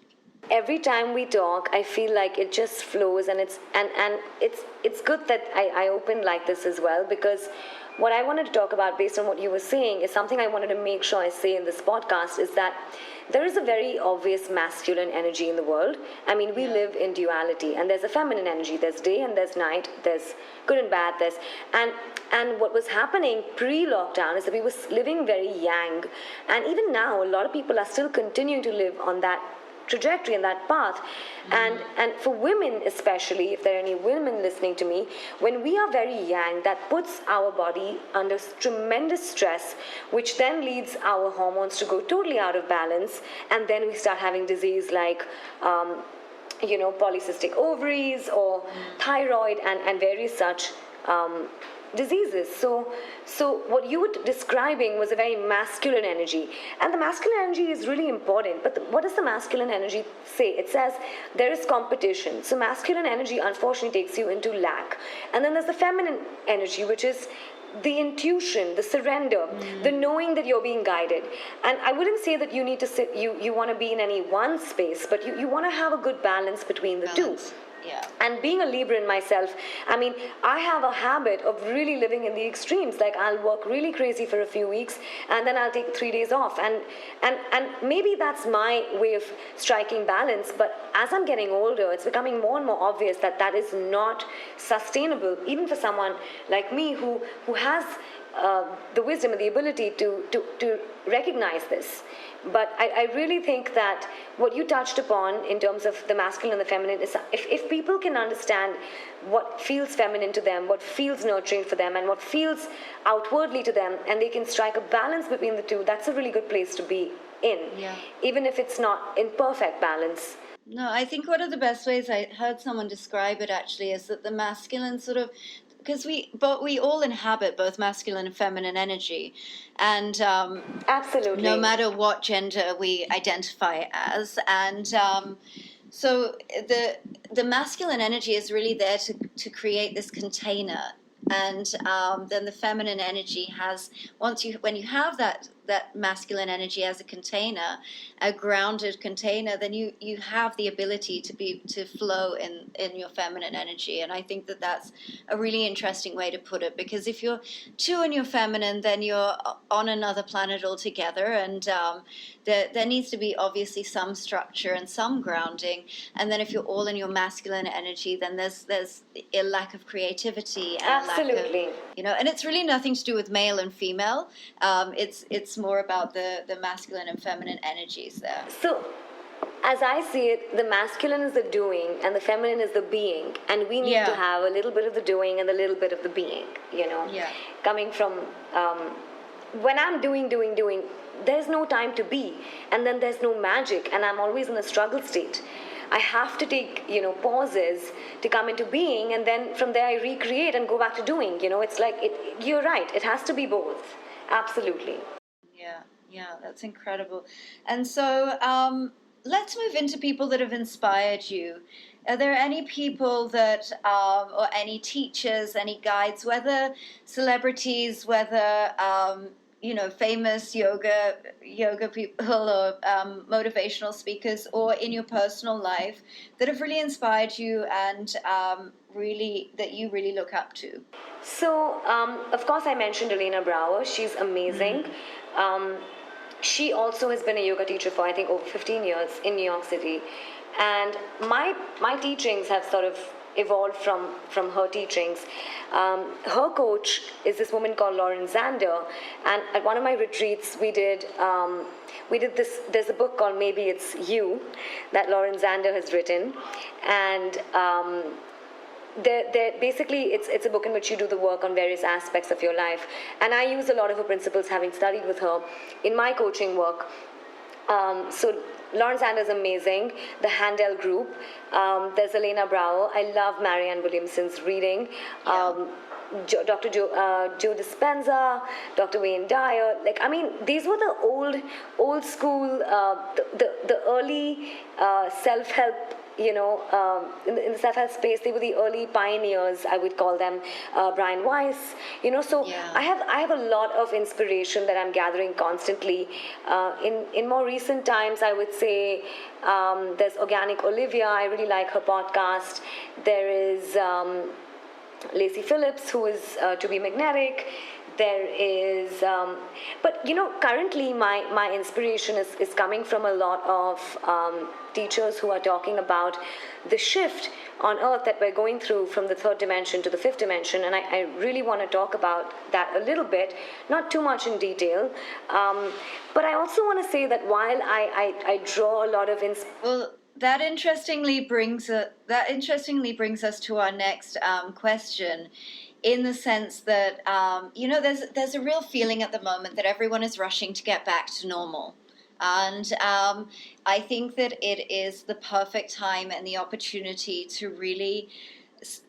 Every time we talk, I feel like it just flows, and it's good that I opened like this as well, because what I wanted to talk about based on what you were saying is something I wanted to make sure I say in this podcast, is that there is a very obvious masculine energy in the world. I mean, we live in duality, and there's a feminine energy. There's day and there's night. There's good and bad. And what was happening pre-lockdown is that we were living very yang, and even now a lot of people are still continuing to live on that trajectory and that path. And for women especially, if there are any women listening to me, when we are very yang, that puts our body under tremendous stress, which then leads our hormones to go totally out of balance, and then we start having disease like polycystic ovaries or thyroid and various such diseases. So what you were describing was a very masculine energy, and the masculine energy is really important. But what does the masculine energy say? It says there is competition. So masculine energy unfortunately takes you into lack, and then there's the feminine energy, which is the intuition, the surrender, the knowing that you're being guided. And I wouldn't say that you need to sit, you want to be in any one space, but you want to have a good balance between the two. Yeah. And being a Libran myself, I mean, I have a habit of really living in the extremes. Like, I'll work really crazy for a few weeks, and then I'll take 3 days off. And maybe that's my way of striking balance. But as I'm getting older, it's becoming more and more obvious that that is not sustainable, even for someone like me who has the wisdom and the ability to recognize this. But I really think that what you touched upon in terms of the masculine and the feminine is, if people can understand what feels feminine to them, what feels nurturing for them, and what feels outwardly to them, and they can strike a balance between the two, that's a really good place to be in, even if it's not in perfect balance. No, I think one of the best ways, I heard someone describe it actually, is that the masculine sort of, because we all inhabit both masculine and feminine energy, and absolutely, no matter what gender we identify as, and so the masculine energy is really there to create this container, and then the feminine energy has, when you have that masculine energy as a container, a grounded container, then you have the ability to flow in your feminine energy. And I think that that's a really interesting way to put it, because if you're too in your feminine, then you're on another planet altogether, and there needs to be obviously some structure and some grounding. And then if you're all in your masculine energy, then there's a lack of creativity and absolutely, a lack of, and it's really nothing to do with male and female. It's more about the masculine and feminine energies there. So, as I see it, the masculine is the doing and the feminine is the being, and we need to have a little bit of the doing and a little bit of the being, coming from when I'm doing, there's no time to be, and then there's no magic, and I'm always in a struggle state. I have to take, pauses to come into being, and then from there I recreate and go back to doing. It's like, you're right, it has to be both. Absolutely. Yeah, that's incredible. And so let's move into people that have inspired you. Are there any people that, or any teachers, any guides, whether celebrities, whether famous yoga people or motivational speakers, or in your personal life, that have really inspired you and that you really look up to? So, of course, I mentioned Elena Brower. She's amazing. She also has been a yoga teacher for, I think, over 15 years in New York City. And my teachings have sort of evolved from her teachings. Her coach is this woman called Lauren Zander, and at one of my retreats we did this. There's a book called Maybe It's You that Lauren Zander has written, and basically it's a book in which you do the work on various aspects of your life, and I use a lot of her principles, having studied with her in my coaching work. So Lauren Sanders, amazing. The Handel Group. There's Elena Brower. I love Marianne Williamson's reading. Dr. Joe Dispenza, Dr. Wayne Dyer. Like, I mean, these were the old school, the early self-help. In the self-help space, they were the early pioneers, I would call them. Brian Weiss, so I have a lot of inspiration that I'm gathering constantly. In more recent times, I would say there's Organic Olivia. I really like her podcast. There is Lacey Phillips, who is To Be Magnetic. There is, but currently my inspiration is coming from a lot of teachers who are talking about the shift on Earth that we're going through from the third dimension to the fifth dimension, and I really want to talk about that a little bit, not too much in detail, but I also want to say that while I draw a lot of that interestingly brings us to our next question, in the sense that there's a real feeling at the moment that everyone is rushing to get back to normal. And I think that it is the perfect time and the opportunity to really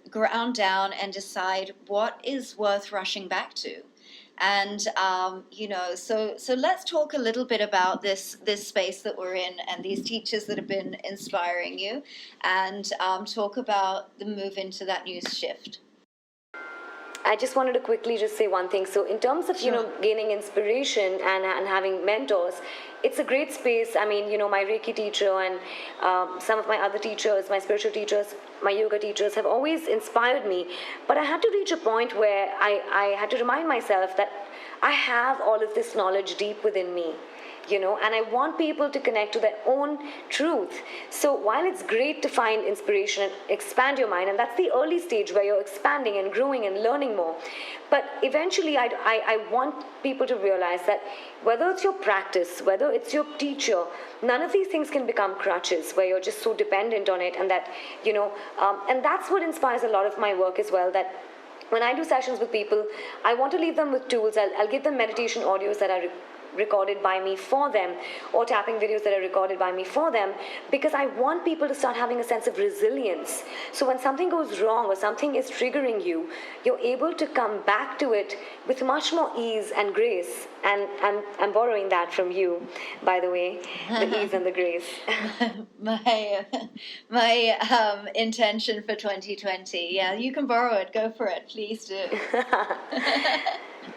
ground down and decide what is worth rushing back to. And so let's talk a little bit about this space that we're in and these teachers that have been inspiring you, and talk about the move into that new shift. I just wanted to quickly just say one thing. So in terms of, gaining inspiration and having mentors, it's a great space. I mean, my Reiki teacher and some of my other teachers, my spiritual teachers, my yoga teachers have always inspired me. But I had to reach a point where I had to remind myself that I have all of this knowledge deep within me. And I want people to connect to their own truth. So while it's great to find inspiration and expand your mind, and that's the early stage where you're expanding and growing and learning more, but eventually I want people to realize that whether it's your practice, whether it's your teacher, none of these things can become crutches where you're just so dependent on it, and that, and that's what inspires a lot of my work as well, that when I do sessions with people, I want to leave them with tools. I'll give them meditation audios that are recorded by me for them, or tapping videos that are recorded by me for them, because I want people to start having a sense of resilience. So when something goes wrong or something is triggering you, you're able to come back to it with much more ease and grace. And I'm borrowing that from you, by the way, the ease and the grace. my intention for 2020. Yeah, you can borrow it. Go for it. Please do.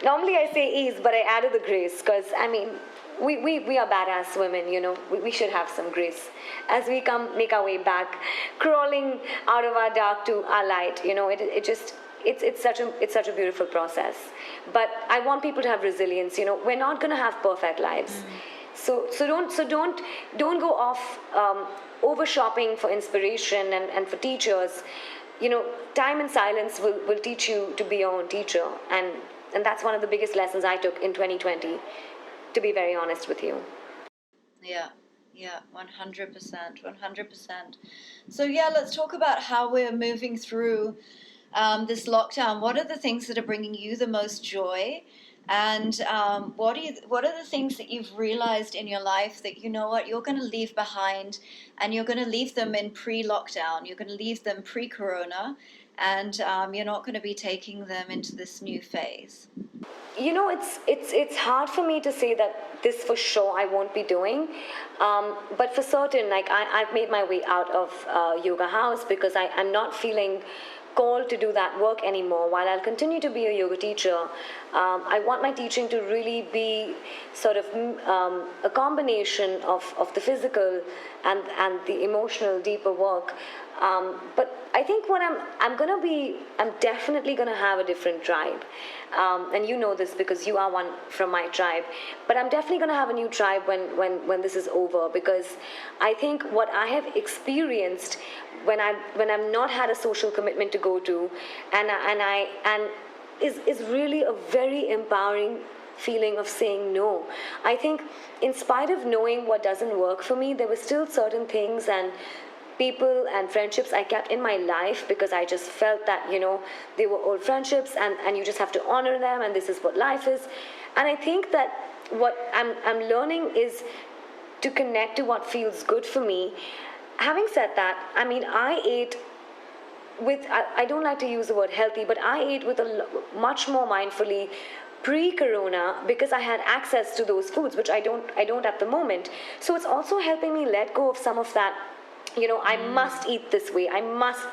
Normally I say ease, but I added the grace because, I mean, we are badass women, we should have some grace as we make our way back, crawling out of our dark to our light. It's such a beautiful process. But I want people to have resilience. We're not going to have perfect lives. So don't go off over shopping for inspiration and for teachers. Time and silence will teach you to be your own teacher, and that's one of the biggest lessons I took in 2020, to be very honest with you. Yeah, 100%. So let's talk about how we're moving through this lockdown. What are the things that are bringing you the most joy? And what are the things that you've realized in your life that you're going to leave behind, and you're going to leave them in pre-lockdown, you're going to leave them pre-corona, and you're not going to be taking them into this new phase? It's hard for me to say that this for sure I won't be doing, but for certain, like I've made my way out of Yoga House because I'm not feeling called to do that work anymore. While I'll continue to be a yoga teacher, I want my teaching to really be sort of a combination of the physical and the emotional, deeper work. But I think what I'm definitely going to have a different tribe. And you know this because you are one from my tribe. But I'm definitely going to have a new tribe when this is over, because I think what I have experienced when I've not had a social commitment to go to, and is really a very empowering feeling of saying no. I think in spite of knowing what doesn't work for me, there were still certain things and people and friendships I kept in my life because I just felt that, they were old friendships and you just have to honor them, and this is what life is. And I think that what I'm learning is to connect to what feels good for me. Having said that, I mean, I ate with, I don't like to use the word healthy, but I ate with much more mindfully pre-corona because I had access to those foods, which I don't at the moment. So it's also helping me let go of some of that, I must eat this way, I must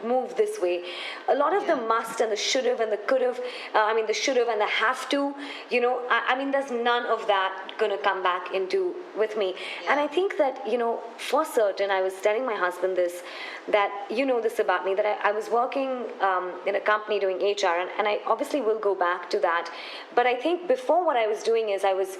move this way. A lot of the must and the should have and the could have, the should have and the have to, there's none of that going to come back into with me. And I think that, for certain, I was telling my husband this, that this about me, that I was working in a company doing HR, and I obviously will go back to that. But I think before, what I was doing is I was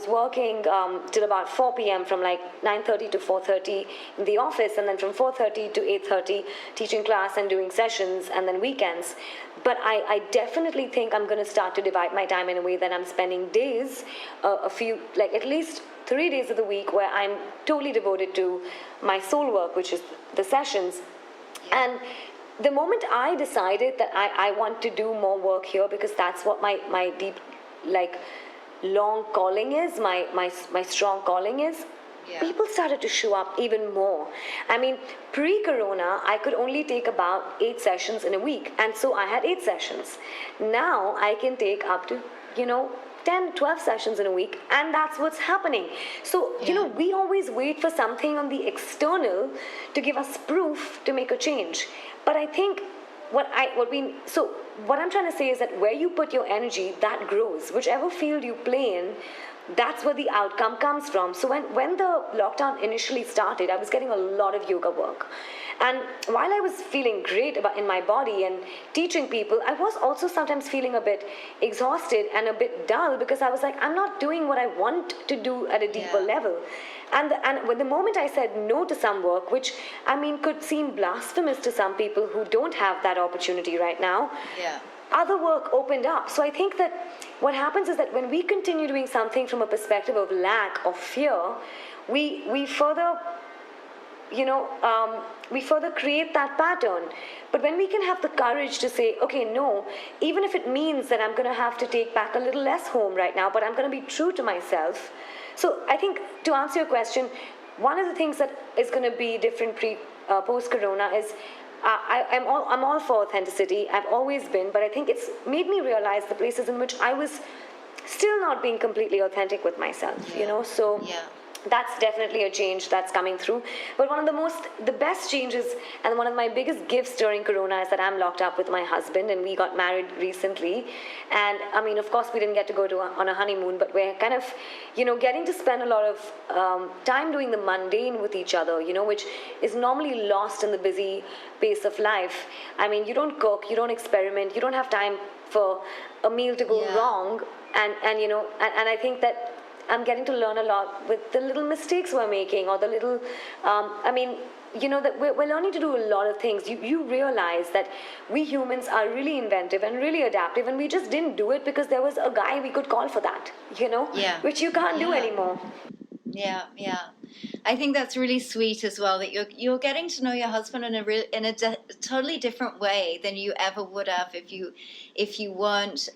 working till about 4 p.m. from like 9:30 to 4:30 in the office, and then from 4:30 to 8:30 teaching class and doing sessions, and then weekends. But I definitely think I'm going to start to divide my time in a way that I'm spending days, at least 3 days of the week, where I'm totally devoted to my soul work, which is the sessions. And the moment I decided that I want to do more work here, because that's what my deep, long calling is, my strong calling is, people started to show up even more. I mean, pre-corona, I could only take about 8 sessions in a week. And so I had 8 sessions. Now I can take up to, 10, 12 sessions in a week, and that's what's happening. So, we always wait for something on the external to give us proof to make a change. But I think what I'm trying to say is that where you put your energy, that grows. Whichever field you play in, that's where the outcome comes from. So when the lockdown initially started, I was getting a lot of yoga work. And while I was feeling great in my body and teaching people, I was also sometimes feeling a bit exhausted and a bit dull, because I was like, I'm not doing what I want to do at a deeper level. And when the moment I said no to some work, which could seem blasphemous to some people who don't have that opportunity right now, other work opened up. So I think that what happens is that when we continue doing something from a perspective of lack or fear, we further create that pattern. But when we can have the courage to say, okay, no, even if it means that I'm going to have to take back a little less home right now, but I'm going to be true to myself. So I think, to answer your question, one of the things that is going to be different post-corona is I'm all for authenticity. I've always been, but I think it's made me realize the places in which I was still not being completely authentic with myself, so that's definitely a change that's coming through. But one of the best changes, and one of my biggest gifts during Corona, is that I'm locked up with my husband, and we got married recently. And of course, we didn't get to go on a honeymoon, but we're kind of, getting to spend a lot of time doing the mundane with each other, which is normally lost in the busy pace of life. You don't cook, you don't experiment, you don't have time for a meal to go wrong. And I think that I'm getting to learn a lot with the little mistakes we're making, or the little, that we're learning to do a lot of things. You realize that we humans are really inventive and really adaptive, and we just didn't do it because there was a guy we could call for that, which you can't do anymore. Yeah. I think that's really sweet as well, that you're getting to know your husband in a totally different way than you ever would have if you weren't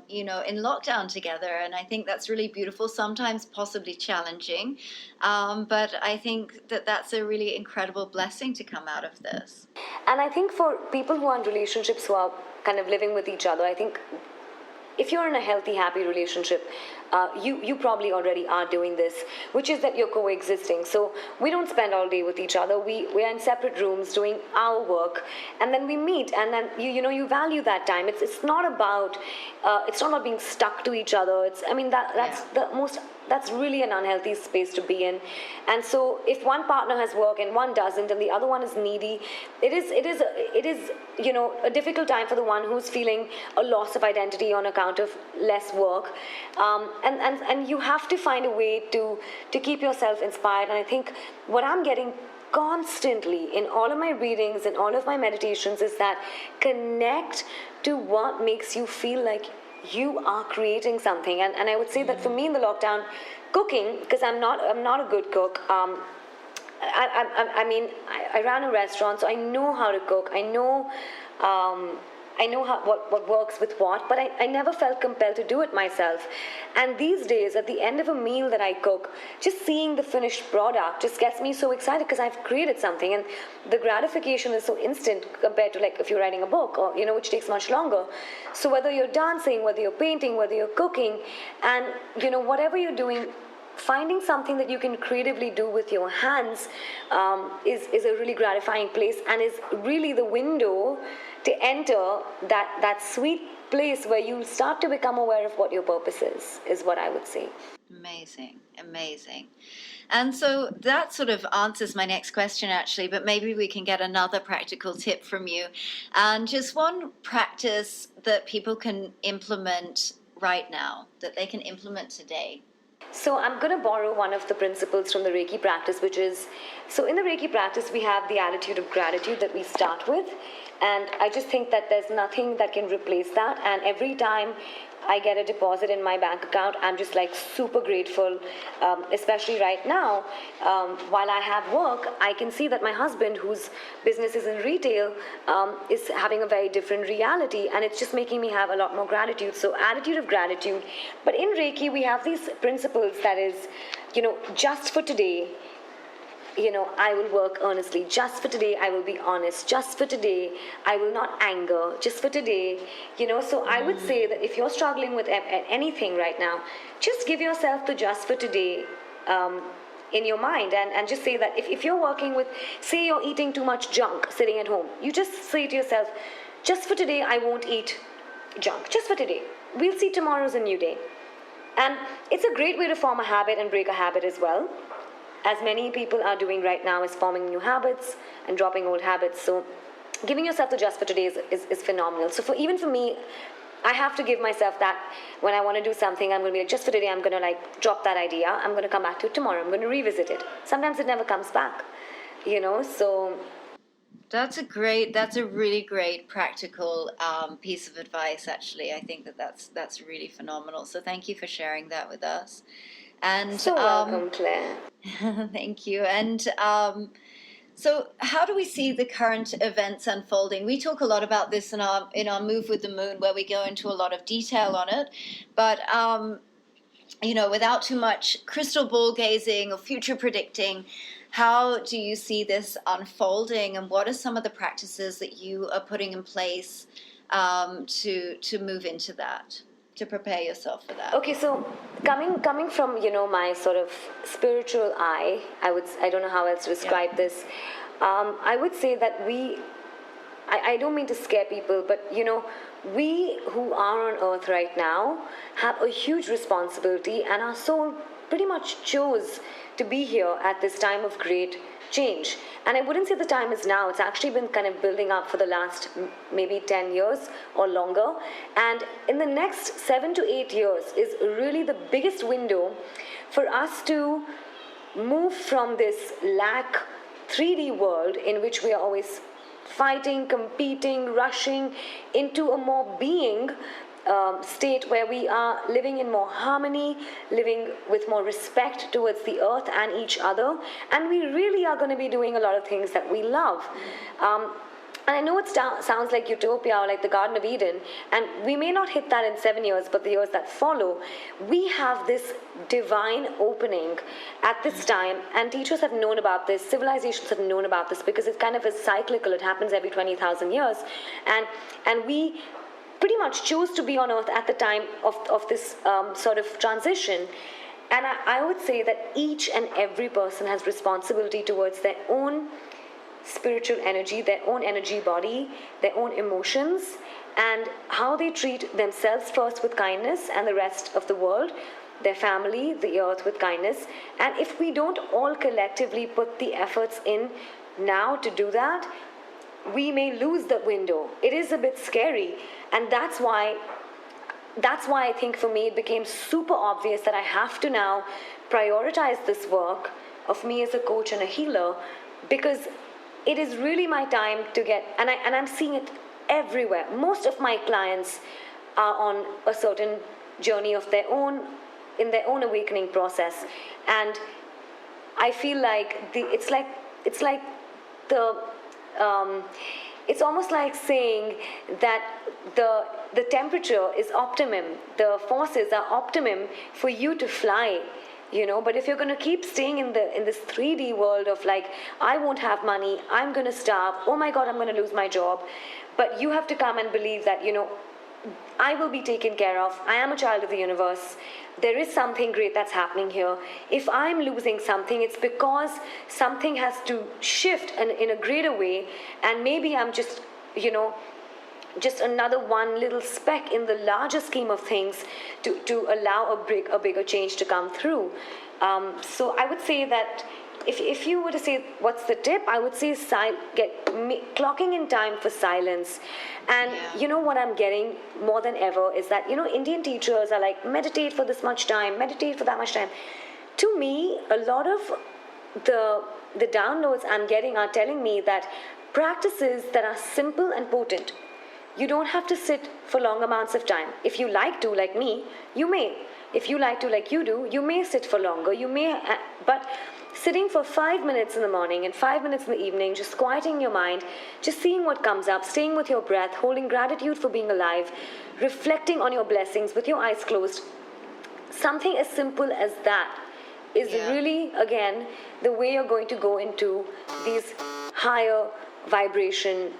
in lockdown together. And I think that's really beautiful, sometimes possibly challenging, but I think that that's a really incredible blessing to come out of this. And I think for people who are in relationships who are kind of living with each other, I think if you're in a healthy, happy relationship, you probably already are doing this, which is that you're coexisting. So we don't spend all day with each other. We are in separate rooms doing our work, and then we meet, and then you value that time. It's not about being stuck to each other. That's really an unhealthy space to be in. And so if one partner has work and one doesn't, and the other one is needy, it is a difficult time for the one who's feeling a loss of identity on account of less work. And you have to find a way to keep yourself inspired. And I think what I'm getting constantly in all of my readings and all of my meditations is that connect to what makes you feel like you are creating something. And I would say that for me in the lockdown, cooking, because I'm not a good cook. I ran a restaurant, so I know how to cook. I know I know what works with what, but I never felt compelled to do it myself. And these days, at the end of a meal that I cook, just seeing the finished product just gets me so excited because I've created something, and the gratification is so instant compared to like if you're writing a book or which takes much longer. So whether you're dancing, whether you're painting, whether you're cooking, and whatever you're doing, finding something that you can creatively do with your hands is a really gratifying place, and is really the window to enter that sweet place where you start to become aware of what your purpose is what I would say. Amazing. And so that sort of answers my next question, actually, but maybe we can get another practical tip from you. And just one practice that people can implement right now, that they can implement today. So I'm going to borrow one of the principles from the Reiki practice, which is, so in the Reiki practice, we have the attitude of gratitude that we start with. And I just think that there's nothing that can replace that. And every time I get a deposit in my bank account, I'm just like super grateful, especially right now. While I have work, I can see that my husband, whose business is in retail, is having a very different reality, and it's just making me have a lot more gratitude. So attitude of gratitude. But in Reiki, we have these principles that is, just for today, I will work earnestly. Just for today, I will be honest. Just for today, I will not anger. Just for today, So I would say that if you're struggling with anything right now, just give yourself the just for today in your mind, and just say that if you're working with, say you're eating too much junk sitting at home, you just say to yourself, just for today, I won't eat junk. Just for today. We'll see tomorrow's a new day. And it's a great way to form a habit and break a habit as well, as many people are doing right now, is forming new habits and dropping old habits. So giving yourself the just for today is phenomenal. So even for me, I have to give myself that when I want to do something, I'm going to be like, just for today, I'm going to drop that idea. I'm going to come back to it tomorrow. I'm going to revisit it. Sometimes it never comes back, so. That's a really great practical piece of advice, actually. I think that's really phenomenal. So thank you for sharing that with us. And so welcome, Claire. Thank you. And so how do we see the current events unfolding? We talk a lot about this in our Move with the Moon, where we go into a lot of detail on it. But, without too much crystal ball gazing or future predicting, how do you see this unfolding, and what are some of the practices that you are putting in place to move into that, to prepare yourself for that? Okay, so coming from my sort of spiritual eye, I don't know how else to describe this. I would say that I don't mean to scare people, but we who are on earth right now have a huge responsibility, and our soul pretty much chose to be here at this time of great change. And I wouldn't say the time is now. It's actually been kind of building up for the last maybe 10 years or longer. And in the next 7 to 8 years is really the biggest window for us to move from this lack 3D world in which we are always fighting, competing, rushing, into a more being state where we are living in more harmony, living with more respect towards the earth and each other, and we really are going to be doing a lot of things that we love. And I know it sounds like utopia or like the Garden of Eden, and we may not hit that in 7 years, but the years that follow, we have this divine opening at this time, and teachers have known about this, civilizations have known about this, because it kind of is cyclical. It happens every 20,000 years, and we pretty much choose to be on earth at the time of this sort of transition. And I would say that each and every person has responsibility towards their own spiritual energy, their own energy body, their own emotions, and how they treat themselves first with kindness and the rest of the world, their family, the earth, with kindness. And if we don't all collectively put the efforts in now to do that, we may lose the window. It is a bit scary, and that's why I think for me it became super obvious that I have to now prioritize this work of me as a coach and a healer, because it is really my time to get, and I'm seeing it everywhere. Most of my clients are on a certain journey of their own, in their own awakening process, and I feel like it's like the it's almost like saying that the temperature is optimum, the forces are optimum for you to fly. But if you're going to keep staying in this 3D world of like, I won't have money, I'm going to starve, oh my god, I'm going to lose my job, but you have to come and believe that I will be taken care of. I am a child of the universe. There is something great that's happening here. If I'm losing something, it's because something has to shift in a greater way, and maybe I'm just just another one little speck in the larger scheme of things to allow a bigger change to come through. So I would say that if you were to say what's the tip, I would say clocking in time for silence. And what I'm getting more than ever is that Indian teachers are like, meditate for this much time, meditate for that much time. To me, a lot of the downloads I'm getting are telling me that practices that are simple and potent, you don't have to sit for long amounts of time. If you like to, like me, you may. If you like to, like you do, you may sit for longer. You may, but sitting for 5 minutes in the morning and 5 minutes in the evening, just quieting your mind, just seeing what comes up, staying with your breath, holding gratitude for being alive, reflecting on your blessings with your eyes closed. Something as simple as that is really, again, the way you're going to go into these higher vibration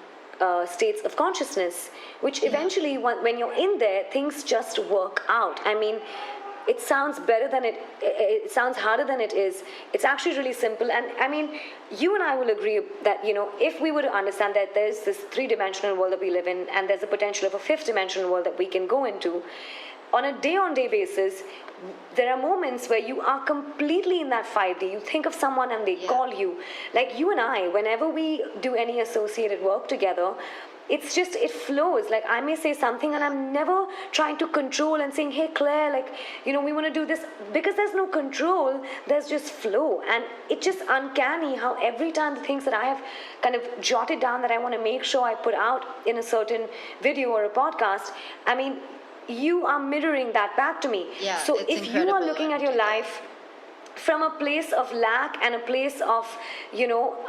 states of consciousness, which eventually, when you're in there, things just work out. I mean, it sounds better than it sounds harder than it is. It's actually really simple. And I mean, you and I will agree that, if we were to understand that there's this 3-dimensional world that we live in, and there's a potential of a 5th-dimensional world that we can go into, on a day-on-day basis, there are moments where you are completely in that 5D. You think of someone and they call you. Like you and I, whenever we do any associated work together, it's just, it flows. Like I may say something and I'm never trying to control and saying, hey Claire, like, we want to do this, because there's no control, there's just flow. And it's just uncanny how every time the things that I have kind of jotted down that I want to make sure I put out in a certain video or a podcast, I mean, you are mirroring that back to me. Yeah, so if you are looking at your life from a place of lack and a place of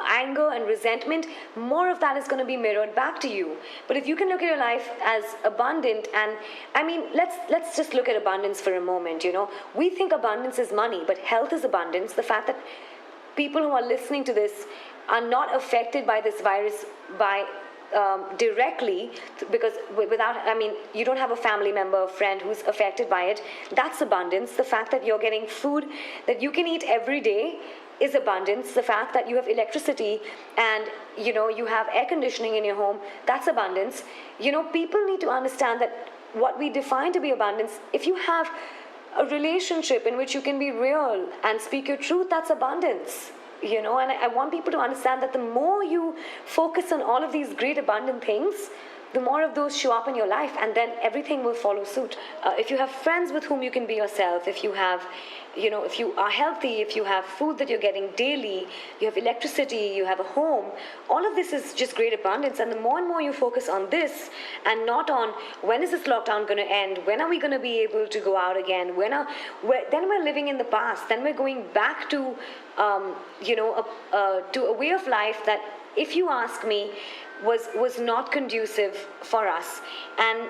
anger and resentment, more of that is going to be mirrored back to you. But if you can look at your life as abundant, and I mean, let's just look at abundance for a moment. We think abundance is money, but health is abundance. The fact that people who are listening to this are not affected by this virus directly, because you don't have a family member, a friend who's affected by it, that's abundance. The fact that you're getting food that you can eat every day is abundance. The fact that you have electricity and you have air conditioning in your home, that's abundance. People need to understand that what we define to be abundance, if you have a relationship in which you can be real and speak your truth, that's abundance. And I want people to understand that the more you focus on all of these great abundant things, the more of those show up in your life, and then everything will follow suit. If you have friends with whom you can be yourself, if you have, if you are healthy, if you have food that you're getting daily, you have electricity, you have a home, all of this is just great abundance. And the more and more you focus on this and not on when is this lockdown going to end, when are we going to be able to go out again, then we're living in the past, then we're going back to to a way of life that, if you ask me, was not conducive for us. And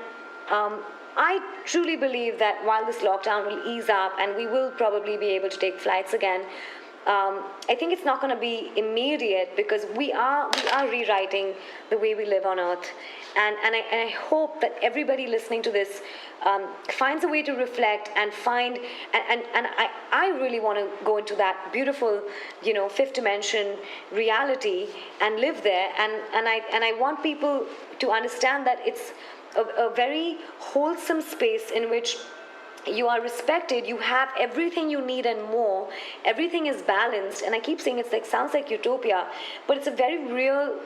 I truly believe that while this lockdown will ease up and we will probably be able to take flights again, I think it's not going to be immediate, because we are rewriting the way we live on Earth. And I hope that everybody listening to this finds a way to reflect and find, and I really want to go into that beautiful, 5th dimension reality and live there. And I want people to understand that it's a very wholesome space in which you are respected, you have everything you need and more, everything is balanced. And I keep saying it's like, sounds like utopia, but it's a very real,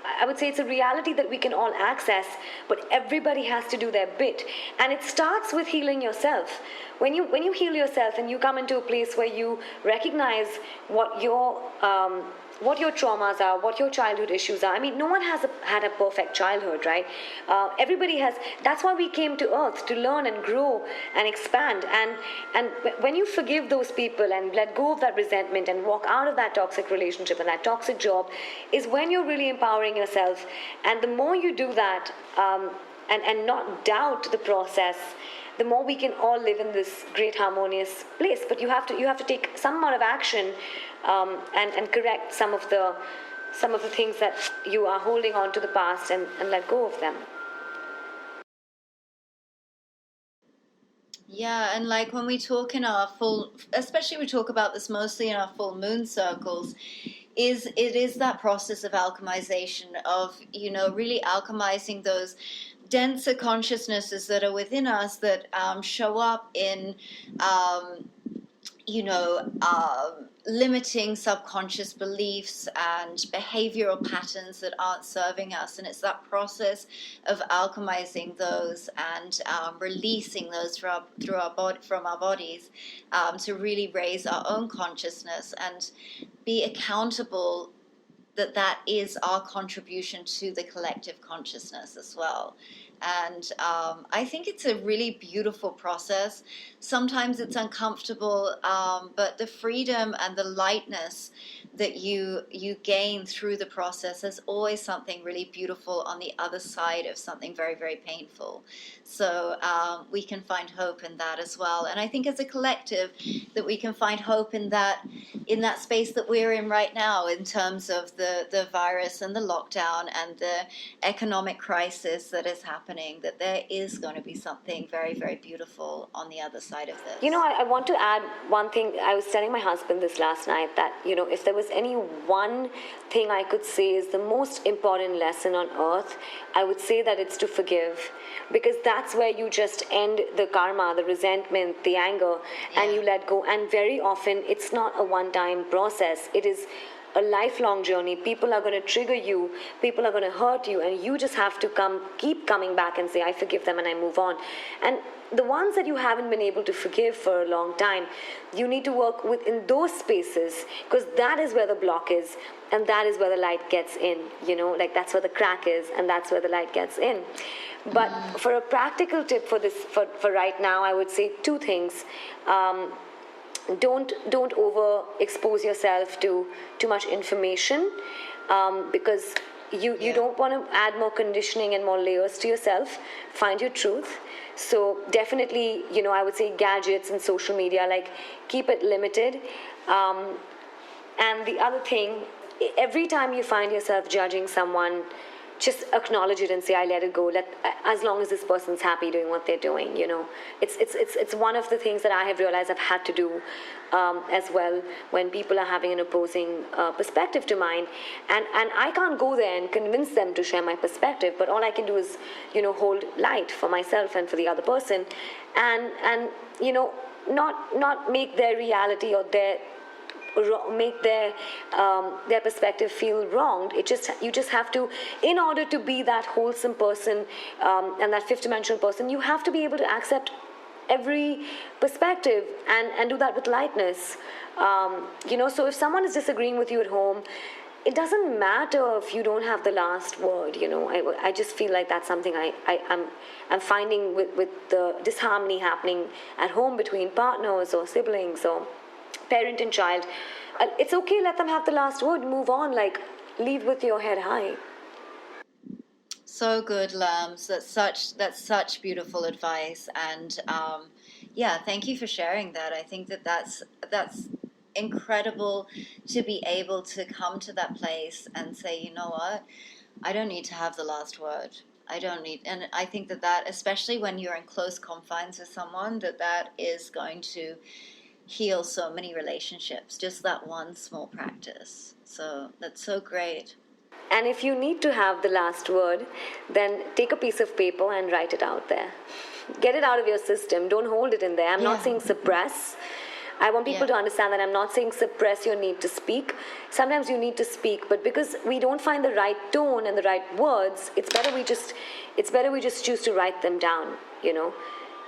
I would say it's a reality that we can all access, but everybody has to do their bit. And it starts with healing yourself. When you heal yourself and you come into a place where you recognize what your what your traumas are, what your childhood issues are. I mean, no one has had a perfect childhood, right? Everybody has. That's why we came to Earth, to learn and grow and expand. And when you forgive those people and let go of that resentment and walk out of that toxic relationship and that toxic job, is when you're really empowering yourself. And the more you do that, and not doubt the process, the more we can all live in this great harmonious place. But you have to take some amount of action, and correct some of the things that you are holding on to the past, and let go of them. Yeah, and like when we talk in our especially we talk about this mostly in our full moon circles, it is that process of alchemization, of, really alchemizing those denser consciousnesses that are within us, that show up in, limiting subconscious beliefs and behavioral patterns that aren't serving us. And it's that process of alchemizing those and releasing those from our bodies, to really raise our own consciousness and be accountable that is our contribution to the collective consciousness as well. And I think it's a really beautiful process. Sometimes it's uncomfortable, but the freedom and the lightness that you gain through the process is always something really beautiful on the other side of something very, very painful. So we can find hope in that as well. And I think as a collective that we can find hope in that space that we're in right now, in terms of the virus and the lockdown and the economic crisis that is happening, that there is going to be something very, very beautiful on the other side of this. I want to add one thing. I was telling my husband this last night, that, if there was any one thing I could say is the most important lesson on earth, I would say that it's to forgive. Because that's where you just end the karma, the resentment, the anger, and you let go. And very often it's not a one-time process. It is a lifelong journey. People are going to trigger you, people are going to hurt you, and you just have to keep coming back and say, I forgive them and I move on. And the ones that you haven't been able to forgive for a long time, you need to work within those spaces, because that is where the block is, and that is where the light gets in. That's where the crack is, and that's where the light gets in. But for a practical tip for this, for right now, I would say two things. Don't overexpose yourself to too much information, because you don't want to add more conditioning and more layers to yourself. Find your truth. So definitely, I would say gadgets and social media, keep it limited. And the other thing, every time you find yourself judging someone, just acknowledge it and say, I let it go. As long as this person's happy doing what they're doing, It's one of the things that I have realized I've had to do as well, when people are having an opposing perspective to mine. And I can't go there and convince them to share my perspective, but all I can do is, hold light for myself and for the other person, and not make their reality or make their perspective feel wronged. You just have to, in order to be that wholesome person, and that fifth dimensional person, you have to be able to accept every perspective and do that with lightness. So if someone is disagreeing with you at home, it doesn't matter if you don't have the last word. I just feel like that's something I'm finding with the disharmony happening at home between partners or siblings or parent and child. It's okay, let them have the last word, move on, leave with your head high. So good, Lams. That's such beautiful advice. And thank you for sharing that. I think that's incredible to be able to come to that place and say, you know what, I don't need to have the last word. And I think that especially when you're in close confines with someone, that is going to heal so many relationships, just that one small practice. So that's so great. And if you need to have the last word, then take a piece of paper and write it out there. Get it out of your system. Don't hold it in there. I'm not saying suppress. I want people to understand that I'm not saying suppress your need to speak. Sometimes you need to speak, but because we don't find the right tone and the right words, it's better we just choose to write them down,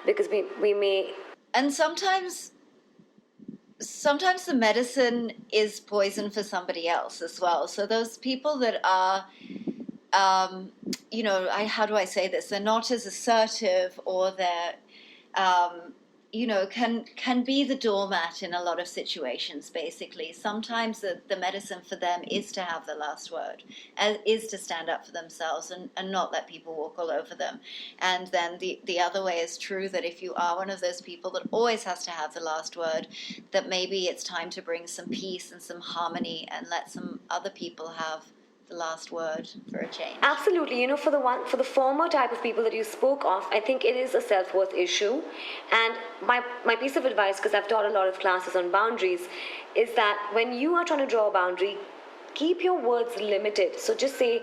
because we may. And sometimes sometimes the medicine is poison for somebody else as well. So those people that are, how do I say this? They're not as assertive, or they're, um, can be the doormat in a lot of situations, basically. Sometimes the medicine for them is to have the last word, is to stand up for themselves and not let people walk all over them. And then the other way is true, that if you are one of those people that always has to have the last word, that maybe it's time to bring some peace and some harmony and let some other people have the last word for a change. Absolutely. For the former type of people that you spoke of, I think it is a self-worth issue. And my piece of advice, because I've taught a lot of classes on boundaries, is that when you are trying to draw a boundary, keep your words limited. So just say,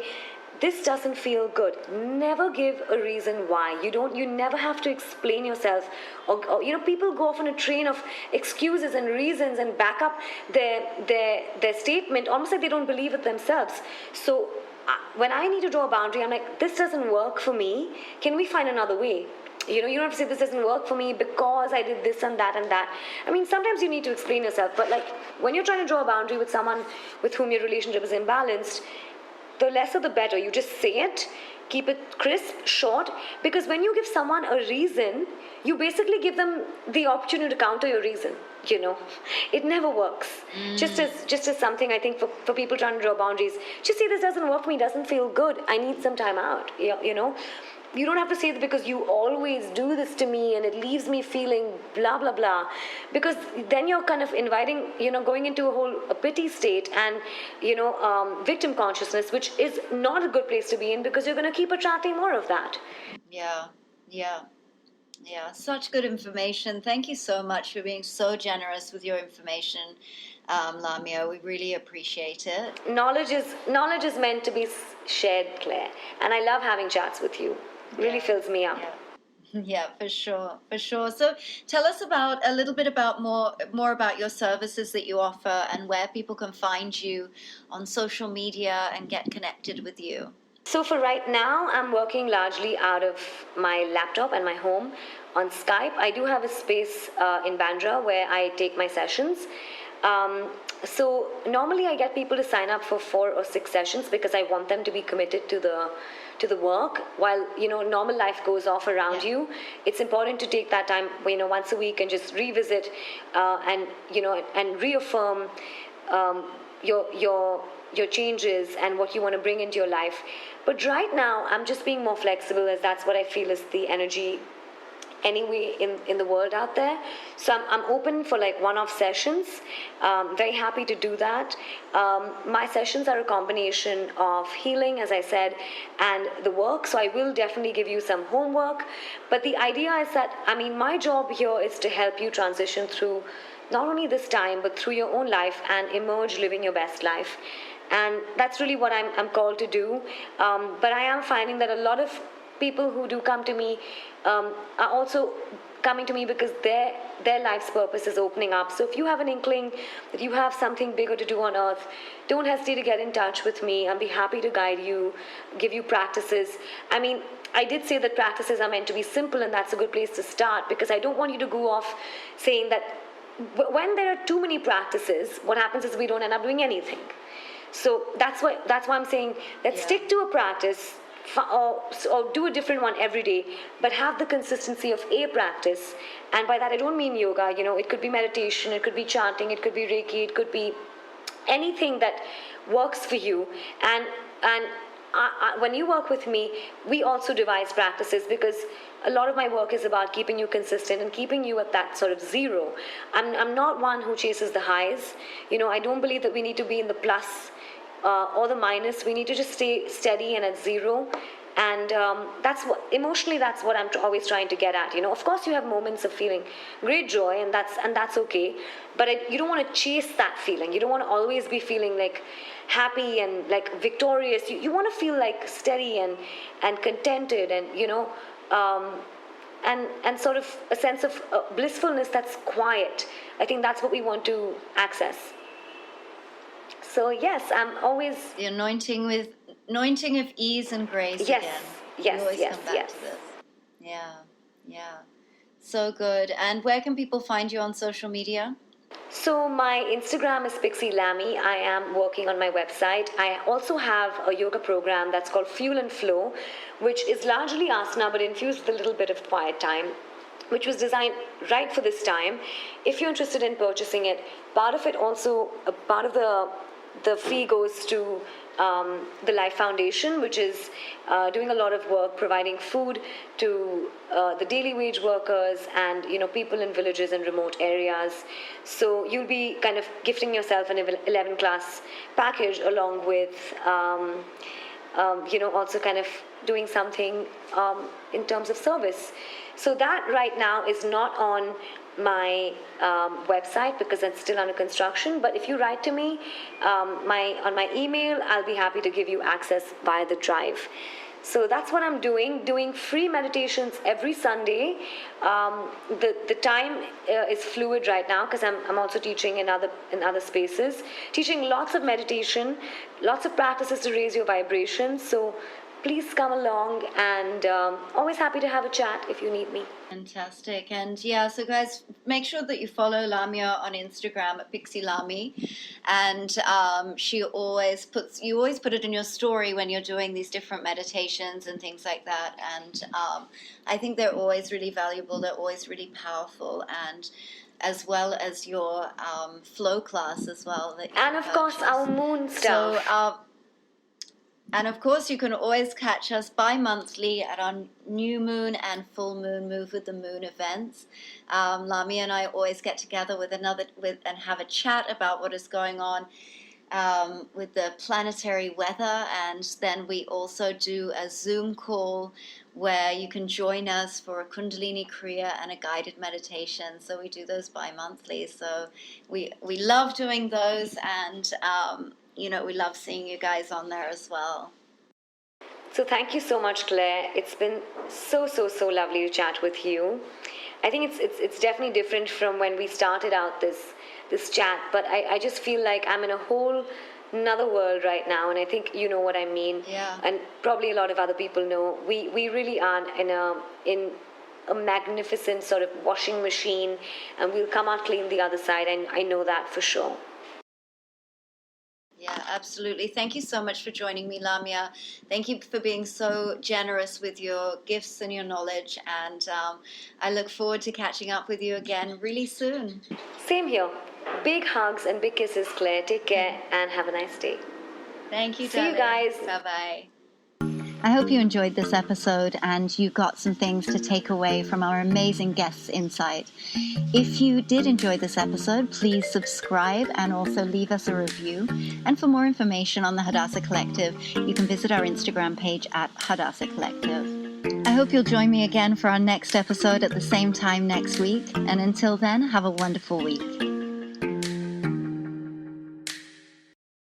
this doesn't feel good. Never give a reason why. You never have to explain yourself. Or people go off on a train of excuses and reasons and back up their statement almost like they don't believe it themselves. So when I need to draw a boundary, I'm like, this doesn't work for me. Can we find another way? You don't have to say, this doesn't work for me because I did this and that and that. I mean, sometimes you need to explain yourself, but like when you're trying to draw a boundary with someone with whom your relationship is imbalanced, the lesser the better. You just say it, keep it crisp, short, because when you give someone a reason, you basically give them the opportunity to counter your reason. It never works. Just as something, I think, for people trying to draw boundaries, just say, this doesn't work for me, doesn't feel good, I need some time out. You don't have to say that because you always do this to me and it leaves me feeling blah, blah, blah. Because then you're kind of inviting, going into a pity state and, victim consciousness, which is not a good place to be in, because you're going to keep attracting more of that. Yeah, such good information. Thank you so much for being so generous with your information, Lamya. We really appreciate it. Knowledge is meant to be shared, Claire. And I love having chats with you. Really fills me up. Yeah, for sure. So tell us a little bit about more about your services that you offer and where people can find you on social media and get connected with you. So for right now, I'm working largely out of my laptop and my home on Skype. I do have a space in Bandra where I take my sessions. So normally I get people to sign up for 4 or 6 sessions because I want them to be committed to the work while normal life goes off around you. It's important to take that time once a week and just revisit and reaffirm your changes and what you want to bring into your life. But right now I'm just being more flexible, as that's what I feel is the energy anyway in the world out there. So I'm open for like one-off sessions. Very happy to do that. My sessions are a combination of healing, as I said, and the work. So I will definitely give you some homework. But the idea is that, my job here is to help you transition through not only this time, but through your own life and emerge living your best life. And that's really what I'm called to do. But I am finding that a lot of people who do come to me are also coming to me because their life's purpose is opening up. So if you have an inkling that you have something bigger to do on earth, don't hesitate to get in touch with me. I'll be happy to guide you, give you practices. I did say that practices are meant to be simple, and that's a good place to start, because I don't want you to go off saying that when there are too many practices, what happens is we don't end up doing anything. So that's why I'm saying, let's stick to a practice, or do a different one every day, but have the consistency of a practice. And by that I don't mean yoga. It could be meditation, it could be chanting, it could be Reiki, it could be anything that works for you. And when you work with me, we also devise practices, because a lot of my work is about keeping you consistent and keeping you at that sort of zero. I'm not one who chases the highs. I don't believe that we need to be in the plus or the minus. We need to just stay steady and at zero. And that's what I'm always trying to get at. Of course you have moments of feeling great joy, and that's okay, but you don't want to chase that feeling. You don't want to always be feeling like happy and like victorious. You want to feel like steady and contented, and and sort of a sense of blissfulness that's quiet. I think that's what we want to access. So yes, I'm always the anointing of ease and grace. Yes, again. yes, always yes, come back yes. to this. Yeah. So good. And where can people find you on social media? So my Instagram is Pixie Lammy. I am working on my website. I also have a yoga program that's called Fuel and Flow, which is largely asana but infused with a little bit of quiet time, which was designed right for this time. If you're interested in purchasing it, part of it also, part of the fee goes to the Life Foundation, which is doing a lot of work providing food to the daily wage workers and people in villages and remote areas. So you'll be kind of gifting yourself an 11 class package along with also kind of doing something in terms of service. So that right now is not on my website because it's still under construction. But if you write to me on my email, I'll be happy to give you access via the drive. So that's what I'm doing free meditations every Sunday. The time is fluid right now because I'm also teaching in other spaces, teaching lots of meditation, lots of practices to raise your vibration. So please come along, and always happy to have a chat if you need me. Fantastic. And yeah, so guys, make sure that you follow Lamya on Instagram at Pixie Lamy. And you always put it in your story when you're doing these different meditations and things like that. And I think they're always really valuable. They're always really powerful. And as well as your flow class as well. And of course, our moon stuff. So, and of course, you can always catch us bi-monthly at our new moon and full moon Move with the Moon events. Lamya and I always get together and have a chat about what is going on with the planetary weather, and then we also do a Zoom call where you can join us for a Kundalini Kriya and a guided meditation. So we do those bi-monthly. So we love doing those, and we love seeing you guys on there as well. So thank you so much, Claire. It's been so lovely to chat with you. I think it's definitely different from when we started out this chat, but I just feel like I'm in a whole another world right now, and I think you know what I mean. Yeah. And probably a lot of other people know. We really are in a magnificent sort of washing machine, and we'll come out clean the other side, and I know that for sure. Yeah, absolutely. Thank you so much for joining me, Lamya. Thank you for being so generous with your gifts and your knowledge. And I look forward to catching up with you again really soon. Same here. Big hugs and big kisses, Claire. Take care and have a nice day. Thank you, darling. See you guys. Bye-bye. I hope you enjoyed this episode and you got some things to take away from our amazing guests' insight. If you did enjoy this episode, please subscribe and also leave us a review. And for more information on the Hadassah Collective, you can visit our Instagram page at Hadassah Collective. I hope you'll join me again for our next episode at the same time next week. And until then, have a wonderful week.